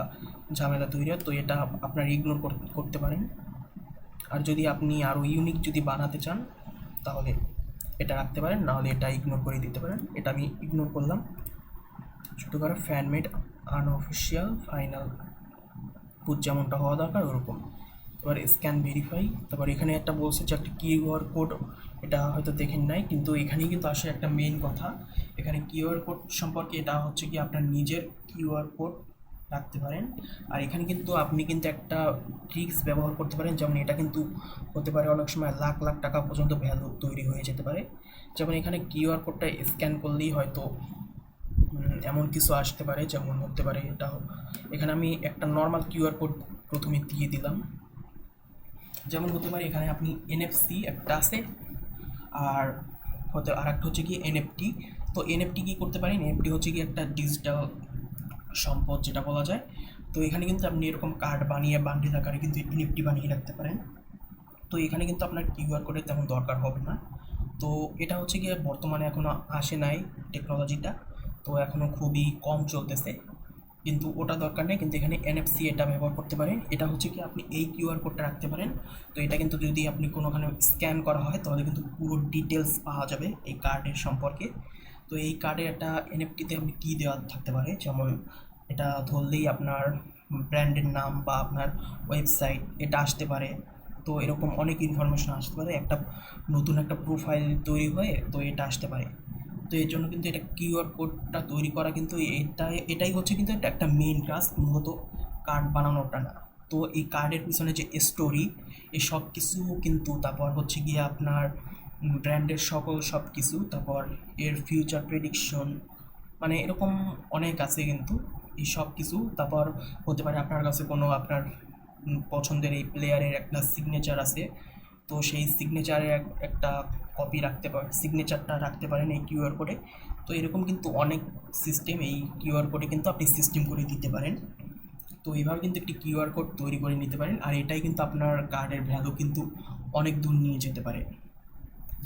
ঝামেলা তৈরি হয়, তো এটা আপনারা ইগনোর করতে পারেন। আর যদি আপনি আরও ইউনিক যদি বানাতে চান তাহলে এটা রাখতে পারেন, নাহলে এটা ইগনোর করে দিতে পারেন। এটা আমি ইগনোর করলাম। ছোটো করে ফ্যানমেড আনঅফিসিয়াল ফাইনাল পুট যেমনটা হওয়া দরকার ওরকম। এবার স্ক্যান ভেরিফাই, তারপর এখানে একটা বলছে যে একটা কিউআর কোড, এটা হয়তো দেখেন নাই, কিন্তু এখানেই কিন্তু আসে একটা মেইন কথা। এখানে কিউআর কোড সম্পর্কে এটা হচ্ছে কি আপনার নিজের কিউআর কোড রাখতে পারেন। আর এখানে কিন্তু আপনি কিন্তু একটা ট্রিক্স ব্যবহার করতে পারেন, যেমন এটা কিন্তু হতে পারে অনেক সময় লাখ লাখ টাকা পর্যন্ত ভ্যালু তৈরি হয়ে যেতে পারে। যেমন এখানে কিউআর কোডটা স্ক্যান করলেই হয়তো এমন কিছু আসতে পারে, যেমন হতে পারে এটা এখানে আমি একটা নর্মাল কিউআর কোড প্রথমে দিয়ে দিলাম। যেমন হতে পারে এখানে আপনি এনএফসি একটা আছে, আর আর একটা হচ্ছে কি এনএফটি। তো এনএফটি কী করতে পারেন, এনএফটি হচ্ছে কি একটা ডিজিটাল সম্পদ যেটা বলা যায়। তো এখানে কিন্তু আপনি এরকম কার্ড বানিয়ে বান্ডিল আকারে কিন্তু এনএফটি বানিয়ে রাখতে পারেন। তো এখানে কিন্তু আপনার কিউআর কোডের তেমন দরকার হবে না। তো এটা হচ্ছে গিয়ে বর্তমানে এখনও আসে নাই টেকনোলজিটা, তো এখনও খুবই কম চলতেছে, কিন্তু ওটা দরকার নেই। কিন্তু এখানে এনএফসি এটা ব্যবহার করতে পারেন। এটা হচ্ছে কি আপনি এই কিউআর কোডটা রাখতে পারেন। তো এটা কিন্তু যদি আপনি কোনোখানে স্ক্যান করা হয় তাহলে কিন্তু পুরো ডিটেলস পাওয়া যাবে এই কার্ডের সম্পর্কে। তো এই কার্ডে একটা এনএফটিতে আপনি কী দেওয়া থাকতে পারে, যেমন এটা ধরলেই আপনার ব্র্যান্ডের নাম বা আপনার ওয়েবসাইট এটা আসতে পারে। তো এরকম অনেক ইনফরমেশন আসতে পারে, একটা নতুন একটা প্রোফাইল তৈরি হয়ে তো এটা আসতে পারে। তো এর জন্য কিন্তু এটা কিউআর কোডটা তৈরি করা কিন্তু এটাই হচ্ছে কিন্তু এটা একটা মেইন কাজ, মূলত কার্ড বানানোটা না। তো এই কার্ডের পিছনে যে স্টোরি, এই সব কিছু কিন্তু, তারপর হচ্ছে গিয়ে আপনার ব্র্যান্ডের সব কিছু, তারপর এর ফিউচার প্রেডিকশন, মানে এরকম অনেক আছে কিন্তু এই সব কিছু। তারপর হতে পারে আপনার কাছে কোনো আপনার পছন্দের এই প্লেয়ারের একটা সিগনেচার আছে, তো সেই সিগনেচারের একটা কপি রাখতে পারেন, সিগনেচারটা রাখতে পারেন এই কিউআর কোডে। তো এরকম কিন্তু অনেক সিস্টেম এই কিউআর কোডে কিন্তু আপনি সিস্টেম করে দিতে পারেন। তো এইভাবে কিন্তু একটি কিউআর কোড তৈরি করে নিতে পারেন, আর এটাই কিন্তু আপনার কার্ডের ভ্যালু কিন্তু অনেক দূর নিয়ে যেতে পারে।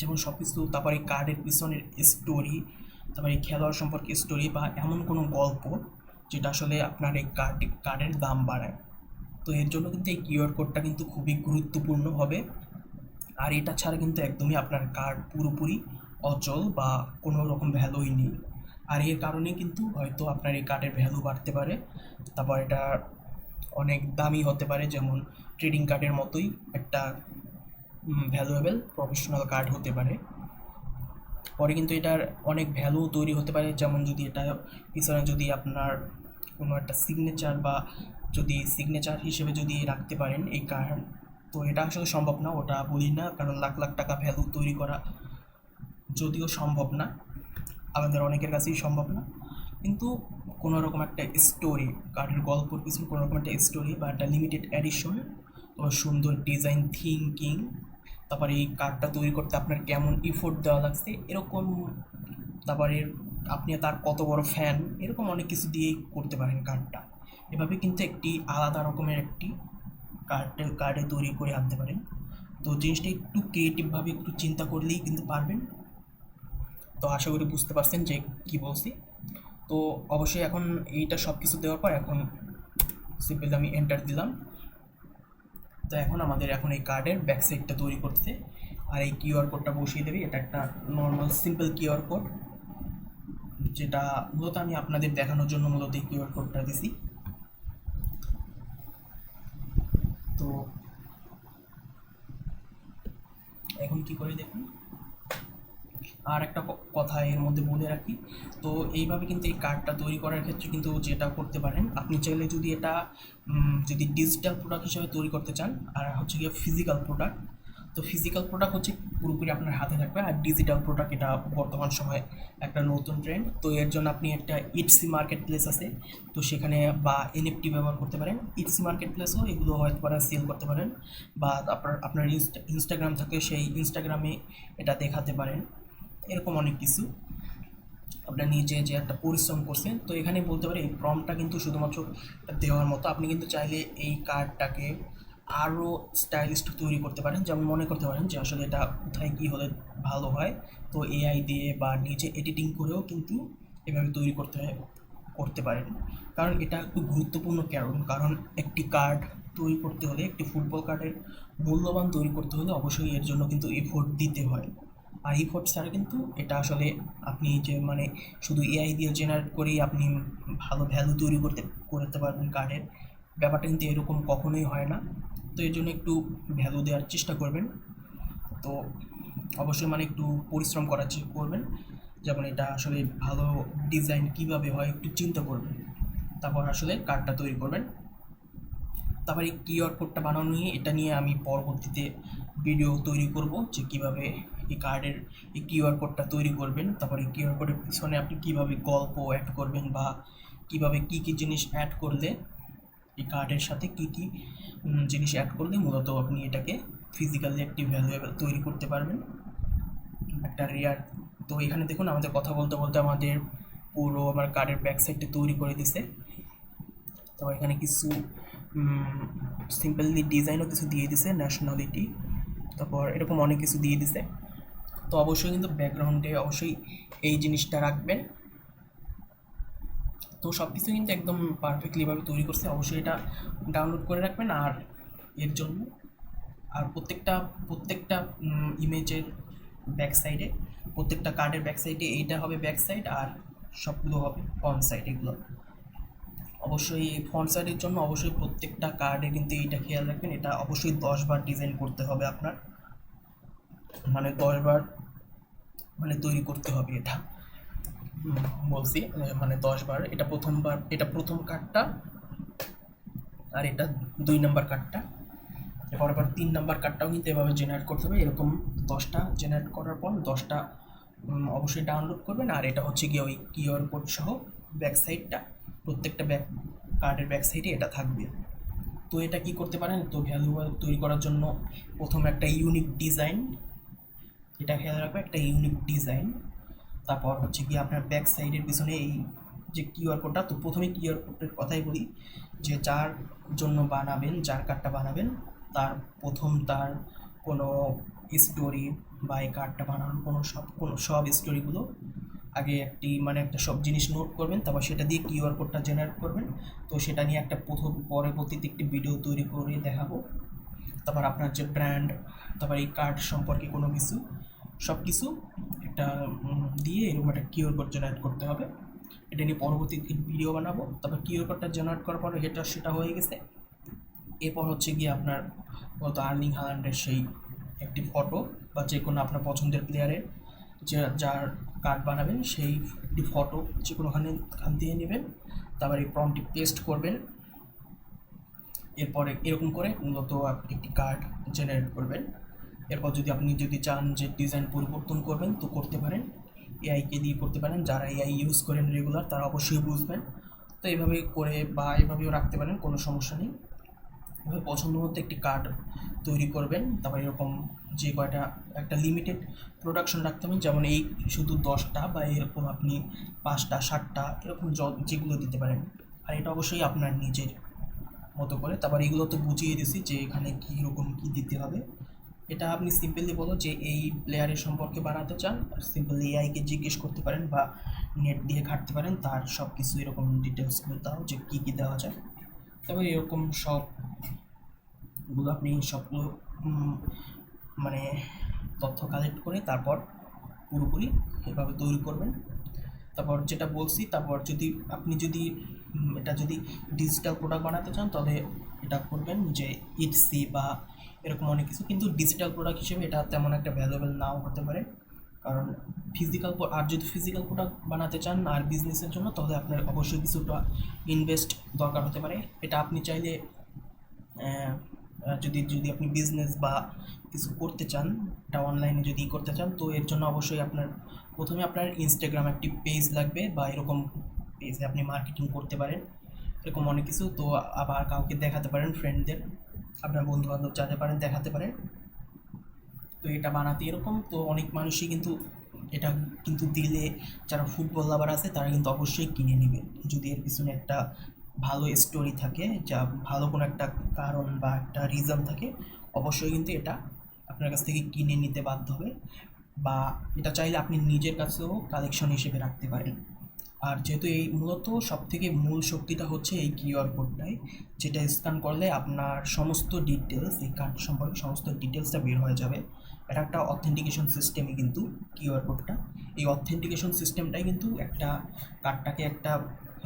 যেমন সব কিছু, তারপর এই কার্ডের পিছনের স্টোরি, তারপর এই খেলোয়াড় সম্পর্কে স্টোরি বা এমন কোনো গল্প যেটা আসলে আপনার এই কার্ডের দাম বাড়ায়। তো এর জন্য কিন্তু এই কিউআর কোডটা কিন্তু খুবই গুরুত্বপূর্ণ হবে। আর এটা ছাড়া কিন্তু একদমই আপনার কার্ড পুরোপুরি অচল বা কোনো রকম ভ্যালুই নেই। আর এর কারণে কিন্তু হয়তো আপনার এই কার্ডের ভ্যালু বাড়তে পারে। তারপর এটা অনেক দামি হতে পারে, যেমন ট্রেডিং কার্ডের মতোই একটা ভ্যালুয়েবল প্রফেশনাল কার্ড হতে পারে। পরে কিন্তু এটার অনেক ভ্যালু তৈরি হতে পারে, যেমন যদি এটা পিছনে যদি আপনার কোনো একটা সিগনেচার বা যদি সিগনেচার হিসেবে যদি রাখতে পারেন এই কার্ড, তো এটা আসলে সম্ভব না, ওটা বলি না, কারণ লাখ লাখ টাকা ভ্যালু তৈরি করা যদিও সম্ভব না, আমাদের অনেকের কাছেই সম্ভব না, কিন্তু কোনো রকম একটা স্টোরি, কার্ডের গল্পর পিছনে কোনো রকম একটা স্টোরি বা একটা লিমিটেড এডিশন, তোমার সুন্দর ডিজাইন থিঙ্কিং, তারপরে এই কার্ডটা তৈরি করতে আপনার কেমন ইফোর্ট দেওয়া লাগছে এরকম, তারপরে আপনি তার কত বড় ফ্যান, এরকম অনেক কিছু দিয়েই করতে পারেন কার্ডটা। এভাবে কিন্তু একটি আলাদা রকমের একটি কার্ডে তৈরি করে আনতে পারেন। তো জিনিসটা একটু ক্রিয়েটিভভাবে একটু চিন্তা করলেই কিন্তু পারবেন। তো আশা করি বুঝতে পারছেন যে কি বলছি। তো অবশ্যই এখন এইটা সব কিছু দেওয়ার পর এখন সিম্পলি আমি এন্টার দিলাম। তো এখন আমাদের এখন এই কার্ডের ব্যাক সাইডটা তৈরি করতে, আর এই কিউআর কোডটা বসিয়ে দেবে। এটা একটা নর্মাল সিম্পল কিউআর কোড, যেটা মূলত আমি আপনাদের দেখানোর জন্য মূলত এই কিউআর কোডটা দিছি। তো এখন কি করে দেখুন, আর একটা কথা এর মধ্যে বলে রাখি। তো এইভাবে কিন্তু এই কার্ডটা তৈরি করার ক্ষেত্রে কিন্তু যেটা করতে পারেন, আপনি চাইলে যদি এটা যদি ডিজিটাল প্রোডাক্ট হিসেবে তৈরি করতে চান, আর হচ্ছে গিয়ে ফিজিক্যাল প্রোডাক্ট, তো ফিজিক্যাল প্রোডাক্ট হচ্ছে পুরোপুরি আপনার হাতে থাকবে, আর ডিজিটাল প্রোডাক্ট এটা বর্তমান সময়ে একটা নতুন ট্রেন্ড। তো এর জন্য আপনি একটা ইটসি মার্কেট প্লেস আছে, তো সেখানে বা এনএফটি ব্যবহার করতে পারেন। ইটসি মার্কেট প্লেসও এগুলো হয়তো পারা সেল করতে পারেন, বা আপনার ইনস্টাগ্রাম থাকে, সেই ইনস্টাগ্রামে এটা দেখাতে পারেন। এরকম অনেক কিছু আপনার নিজে যে একটা পরিশ্রম করছেন। তো এখানে বলতে পারি এই প্রম্পটটা কিন্তু শুধুমাত্র দেওয়ার মতো, আপনি কিন্তু চাইলে এই কার্ডটাকে আরও স্টাইলিশ তৈরি করতে পারেন, যেমন মনে করতে পারেন যে আসলে এটা কোথায় কী হলে ভালো হয়, তো এআই দিয়ে বা নিজে এডিটিং করেও কিন্তু এভাবে তৈরি করতে পারেন। কারণ এটা একটু গুরুত্বপূর্ণ, কারণ একটি কার্ড তৈরি করতে হলে, একটি ফুটবল কার্ডের মূল্যবান তৈরি করতে হলে অবশ্যই এর জন্য কিন্তু এফোর্ট দিতে হয়। আর ইফোর্ট ছাড়া কিন্তু এটা আসলে আপনি যে মানে শুধু এআই দিয়ে জেনারেট করেই আপনি ভালো ভ্যালু তৈরি করতে পারবেন কার্ডের, ব্যাপারটা কিন্তু এরকম কখনোই হয় না। তো এর জন্য একটু ভ্যালু দেওয়ার চেষ্টা করবেন। তো অবশ্যই মানে একটু পরিশ্রম করবেন, যেমন এটা আসলে ভালো ডিজাইন কিভাবে হয় একটু চিন্তা করবেন, তারপর আসলে কার্ডটা তৈরি করবেন। তারপর এই কিউআর কোডটা বানানো নিয়ে, এটা নিয়ে আমি পরবর্তীতে ভিডিও তৈরি করব যে কীভাবে এই কার্ডের এই কিউআর কোডটা তৈরি করবেন, তারপরে কিউআর কোডের পিছনে আপনি কীভাবে গল্প অ্যাড করবেন, বা কীভাবে কী কী জিনিস অ্যাড করলে এই কার্ডের সাথে কী কী জিনিস অ্যাড করলে মূলত আপনি এটাকে ফিজিক্যালি একটি ভ্যালুয়েবল তৈরি করতে পারবেন, একটা রেয়ার। তো এখানে দেখুন আমাদের কথা বলতে বলতে আমাদের পুরো আমার কার্ডের ব্যাক সাইডটা তৈরি করে দিছে। তো এখানে কিছু সিম্পলি ডিজাইনও কিছু দিয়ে দিছে, ন্যাশনালিটি, তারপর এরকম অনেক কিছু দিয়ে দিছে। তো অবশ্যই কিন্তু ব্যাকগ্রাউন্ডে অবশ্যই এই জিনিসটা রাখবেন। তো সব কিছু কিন্তু একদম পারফেক্টলিভাবে তৈরি করছে, অবশ্যই এটা ডাউনলোড করে রাখবেন। আর এর জন্য আর প্রত্যেকটা ইমেজের ব্যাক সাইডে, প্রত্যেকটা কার্ডের ব্যাক সাইডে এইটা হবে ব্যাক সাইড, আর সবগুলো হবে ফ্রন্ট সাইড। এগুলো অবশ্যই ফ্রন্ট সাইডের জন্য অবশ্যই প্রত্যেকটা কার্ডে কিন্তু এইটা খেয়াল রাখবেন, এটা অবশ্যই 10 বার ডিজাইন করতে হবে আপনার, মানে 10 বার মানে তৈরি করতে হবে এটা বলছি, মানে 10 বার। এটা প্রথম কার্ডটা, আর এটা 2 নম্বর কার্ডটা। এরপর আবার 3 নম্বর কার্ডটাও কিন্তু এভাবে জেনারেট করতে হবে, এরকম 10টা জেনারেট করার পর 10টা অবশ্যই ডাউনলোড করবেন। আর এটা হচ্ছে গিয়ে ওই কিউআর কোড সহ ব্যাক সাইডটা, প্রত্যেকটা কার্ডের ব্যাক সাইডে এটা থাকবে। তো এটা কি করতে পারেন, তো ভ্যালুয়েবল তৈরি করার জন্য প্রথম একটা ইউনিক ডিজাইন, এটা খেয়াল রাখবে, একটা ইউনিক ডিজাইন। তারপর হচ্ছে কি আপনার ব্যাক সাইডের পিছনে এই যে কিউআর কোডটা, তো প্রথমে কিউআর কোডের কথাই বলি, যে যার জন্য বানাবেন, যার কার্ডটা বানাবেন, তার তার কোনো স্টোরি বা এই কার্ডটা বানানোর কোনো সব স্টোরিগুলো আগে একটা সব জিনিস নোট করবেন, তারপর সেটা দিয়ে কিউআর কোডটা জেনারেট করবেন। তো সেটা নিয়ে একটা পরবর্তীতে একটি ভিডিও তৈরি করে দেখাবো। তারপর আপনার যে ব্র্যান্ড, তারপর এই কার্ড সম্পর্কে কোনো কিছু, সব কিছু একটা দিয়ে এরকম একটা কিউআর কোড জেনারেট করতে হবে। এটা নিয়ে পরবর্তী ভিডিও বানাবো। তারপর কিউআর কোডটা জেনারেট করার পর সেটা হয়ে গেছে। এরপর হচ্ছে গিয়ে আপনার গত আর্লিং হাল্যান্ডের সেই একটি ফটো বা যে কোনো আপনার পছন্দের প্লেয়ারের যে যার কার্ড বানাবেন সেই একটি ফটো যে কোনোখানে খান দিয়ে নেবেন, তারপর এই প্রম্পটটি পেস্ট করবেন। এরপরে এরকম করে মূলত আপনি একটি কার্ড জেনারেট করবেন। এরপর আপনি যদি চান যে ডিজাইন পরিবর্তন করবেন তো করতে পারেন, এআইকে দিয়ে করতে পারেন। যারা এআই ইউজ করেন রেগুলার তারা অবশ্যই বুঝবেন। তো এইভাবে করে বা এভাবেও রাখতে পারেন, কোনো সমস্যা নেই। এভাবে পছন্দ মতো একটি কার্ড তৈরি করবেন। তারপর এরকম যে কয়টা একটা লিমিটেড প্রোডাকশন রাখতে হবে, যেমন এই শুধু 10টা বা এরকম আপনি 5টা 7টা এরকম যেগুলো দিতে পারেন। আর এটা অবশ্যই আপনার নিজের মতো করে। তারপর এগুলো তো বুঝিয়ে দিছি যে এখানে কীরকম কী দিতে হবে। এটা আপনি সিম্পলি বলো যে এই প্লেয়ারের সম্পর্কে বানাতে চান, সিম্পলি এআইকে জিজ্ঞেস করতে পারেন বা নেট দিয়ে ঘাঁটতে পারেন, তার সব কিছু এরকম ডিটেলসগুলো দাও যে কী কী দেওয়া যায়। তারপর এরকম সবগুলো আপনি সবগুলো মানে তথ্য কালেক্ট করে তারপর পুরোপুরি এভাবে তৈরি করবেন। তারপর যেটা বলছি, তারপর আপনি যদি এটা যদি ডিজিটাল প্রোডাক্ট বানাতে চান তবে এটা করবেন যে ইটসি বা এরকম অনেক কিছু, কিন্তু ডিজিটাল প্রোডাক্ট হিসেবে এটা তেমন একটা ভ্যালুয়েবল নাও হতে পারে। কারণ যদি ফিজিক্যাল প্রোডাক্ট বানাতে চান আর বিজনেসের জন্য তাহলে আপনার অবশ্যই কিছুটা ইনভেস্ট দরকার হতে পারে। এটা আপনি চাইলে যদি আপনি বিজনেস বা কিছু করতে চান, এটা অনলাইনে যদি করতে চান তো এর জন্য অবশ্যই প্রথমে আপনার ইনস্টাগ্রাম একটি পেজ লাগবে, বা এরকম পেজে আপনি মার্কেটিং করতে পারেন এরকম অনেক কিছু। তো আবার কাউকে দেখাতে পারেন, ফ্রেন্ডদের, আপনার বন্ধুবান্ধব যাতে পারেন দেখাতে পারেন। তো এটা বানাতে এরকম তো অনেক মানুষই এটা কিন্তু দিলে যারা ফুটবল লাভার আছে তারা কিন্তু অবশ্যই কিনে নেবে, যদি এর পিছনে একটা ভালো স্টোরি থাকে, যা ভালো কোনো একটা কারণ বা একটা রিজন থাকে, অবশ্যই কিন্তু এটা আপনার কাছ থেকে কিনে নিতে বাধ্য হবে। বা এটা চাইলে আপনি নিজের কাছেও কালেকশন হিসেবে রাখতে পারেন। আর যেহেতু এই মূলত সবথেকে মূল শক্তিটা হচ্ছে এই কিউআর কোডটাই, যেটা স্ক্যান করলে আপনার সমস্ত ডিটেলস, এই কার্ড সম্পর্কে সমস্ত ডিটেলসটা বের হয়ে যাবে। এটা একটা অথেন্টিকেশন সিস্টেমই কিন্তু কিউআর কোডটা। এই অথেন্টিকেশন সিস্টেমটাই কিন্তু একটা কার্ডটাকে একটা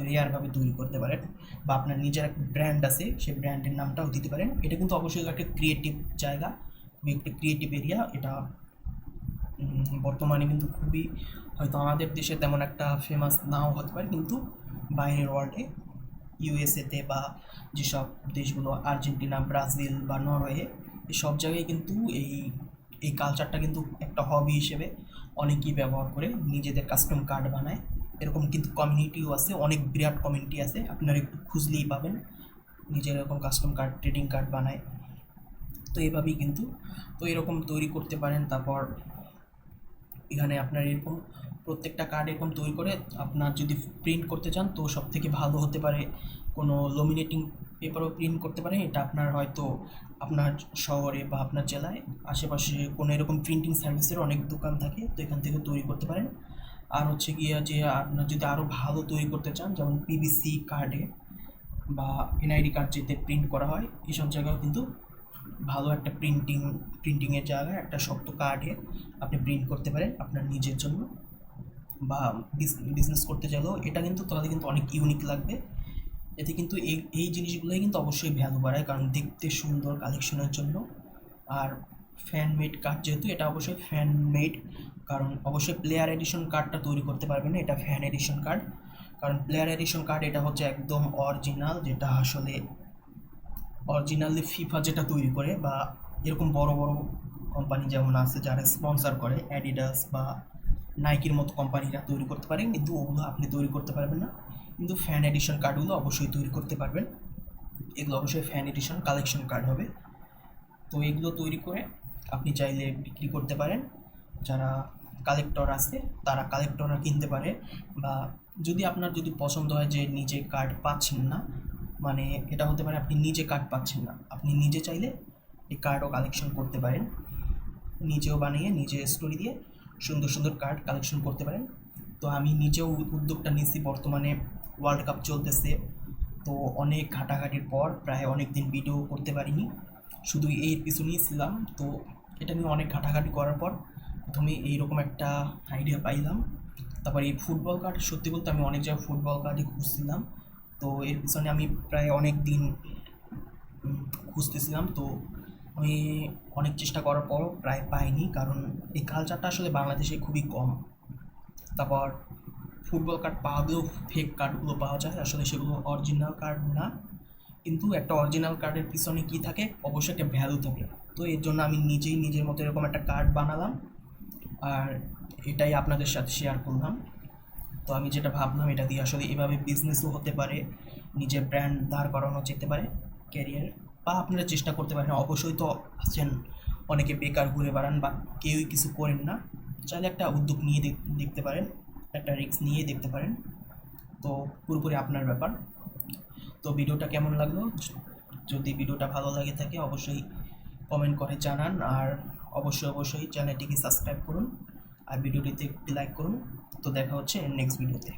রেয়ারভাবে তৈরি করতে পারেন, বা আপনার নিজের একটা ব্র্যান্ড আছে সেই ব্র্যান্ডের নামটাও দিতে পারেন। এটা কিন্তু অবশ্যই একটা ক্রিয়েটিভ জায়গা, একটা ক্রিয়েটিভ এরিয়া। এটা বর্তমানে কিন্তু খুবই, হয়তো আমাদের দেশে তেমন একটা ফেমাস নাও হতে পারে, কিন্তু বাইরের ওয়ার্ল্ডে ইউএসএতে বা যেসব দেশগুলো আর্জেন্টিনা, ব্রাজিল বা নরওয়ে, এই সব জায়গায় কিন্তু এই কালচারটা কিন্তু একটা হবি হিসেবে অনেকেই ব্যবহার করে নিজেদের কাস্টম কার্ড বানায়। এরকম কিন্তু কমিউনিটিও আছে, অনেক বিরাট কমিউনিটি আছে, আপনারা একটু খুঁজলেই পাবেন নিজের এরকম কাস্টম কার্ড, ট্রেডিং কার্ড বানায়। তো এভাবেই কিন্তু এরকম তৈরি করতে পারেন। তারপর এখানে আপনার এরকম প্রত্যেকটা কার্ড এরকম তৈরি করে আপনার যদি প্রিন্ট করতে চান তো সবথেকে ভালো হতে পারে কোনো লেমিনেটিং পেপারও প্রিন্ট করতে পারেন। এটা আপনার হয়তো আপনার শহরে বা আপনার জেলায় আশেপাশে কোনো এরকম প্রিন্টিং সার্ভিসের অনেক দোকান থাকে, তো এখান থেকে তৈরি করতে পারেন। আর হচ্ছে গিয়ে যে আপনার যদি আরও ভালো তৈরি করতে চান, যেমন পিভিসি কার্ডে বা এনআইডি কার্ড যেতে প্রিন্ট করা হয়, এইসব জায়গাও কিন্তু ভালো একটা প্রিন্টিংয়ের জায়গায় একটা শক্ত কার্ডে আপনি প্রিন্ট করতে পারেন আপনার নিজের জন্য, বা বিজনেস করতে চাইলেও এটা কিন্তু তাহলে কিন্তু অনেক ইউনিক লাগবে। এতে কিন্তু এই জিনিসগুলোই কিন্তু অবশ্যই ভ্যালু বাড়ায়, কারণ দেখতে সুন্দর কালেকশনের জন্য। আর ফ্যান মেড কার্ড, যেহেতু এটা অবশ্যই ফ্যান মেড, কারণ অবশ্যই প্লেয়ার এডিশন কার্ডটা তৈরি করতে পারবেন না, এটা ফ্যান এডিশন কার্ড। কারণ প্লেয়ার এডিশন কার্ড এটা হচ্ছে একদম অরিজিনাল, যেটা আসলে অরিজিনালি ফিফা যেটা তৈরি করে, বা এরকম বড় বড় কোম্পানি যেমন আছে যারা স্পন্সর করে, অ্যাডিডাস বা নাইকির মতো কোম্পানিরা তৈরি করতে পারে, কিন্তু ওগুলো আপনি তৈরি করতে পারবেন না। কিন্তু ফ্যান এডিশন কার্ডগুলো অবশ্যই তৈরি করতে পারবেন। এগুলো অবশ্যই ফ্যান এডিশন কালেকশন কার্ড হবে। তো এগুলো তৈরি করে আপনি চাইলে বিক্রি করতে পারেন। যারা কালেক্টর আছে তারা কালেক্টররা কিনতে পারে, বা যদি পছন্দ হয় যে নিজে কার্ড পাচ্ছেন না, মানে এটা হতে পারে আপনি নিজে কার্ড পাচ্ছেন না, আপনি নিজে চাইলে এই কার্ডও কালেকশন করতে পারেন, নিজেও বানিয়ে নিজে স্টোরি দিয়ে সুন্দর সুন্দর কার্ড কালেকশন করতে পারেন। তো আমি নিজেও উদ্যোগটা নিয়েছি, বর্তমানে ওয়ার্ল্ড কাপ চলতেছে, তো অনেক ঘাটাঘাটির পর প্রায় অনেক দিন ভিডিও করতে পারিনি, শুধু এর পিছনেই ছিলাম। তো এটা নিয়ে অনেক ঘাটাঘাটি করার পর প্রথমে এইরকম একটা আইডিয়া পাইলাম। তারপর এই ফুটবল কার্ড, সত্যি বলতে আমি অনেক জায়গায় ফুটবল কার্ডই খুঁজছিলাম, তো এর পিছনে আমি প্রায় অনেক দিন খুঁজতেছিলাম। তো আমি অনেক চেষ্টা করার পরও প্রায় পাইনি, কারণ এই কালচারটা আসলে বাংলাদেশে খুবই কম। তারপর ফুটবল কার্ড পাওয়া গেলেও ফেক কার্ডগুলো পাওয়া যায়, আসলে সেগুলো অরিজিনাল কার্ড না। কিন্তু একটা অরিজিনাল কার্ডের পিছনে কী থাকে, অবশ্যই একটা ভ্যালু থাকে। তো এর জন্য আমি নিজেই নিজের মতো এরকম একটা কার্ড বানালাম, আর এটাই আপনাদের সাথে শেয়ার করলাম। তো আমি যেটা ভাবলাম, এটা দিয়ে আসলে এভাবে বিজনেসও হতে পারে, নিজের ব্র্যান্ড দাঁড় করানো যেতে পারে, ক্যারিয়ার, বা আপনারা চেষ্টা করতে পারেন। অবশ্যই তো আছেন অনেকে বেকার ঘুরে বেড়ান বা কেউই কিছু করেন না, চাইলে একটা উদ্যোগ নিয়ে দেখতে পারেন, একটা রিস্ক নিয়ে দেখতে পারেন। তো পুরোপুরি আপনার ব্যাপার। তো ভিডিওটা কেমন লাগলো, যদি ভিডিওটা ভালো লাগে থাকে অবশ্যই কমেন্ট করে জানান, আর অবশ্যই চ্যানেলটিকে সাবস্ক্রাইব করুন, আর ভিডিওটিতে একটি লাইক করুন। তো দেখা হচ্ছে নেক্সট ভিডিওতে।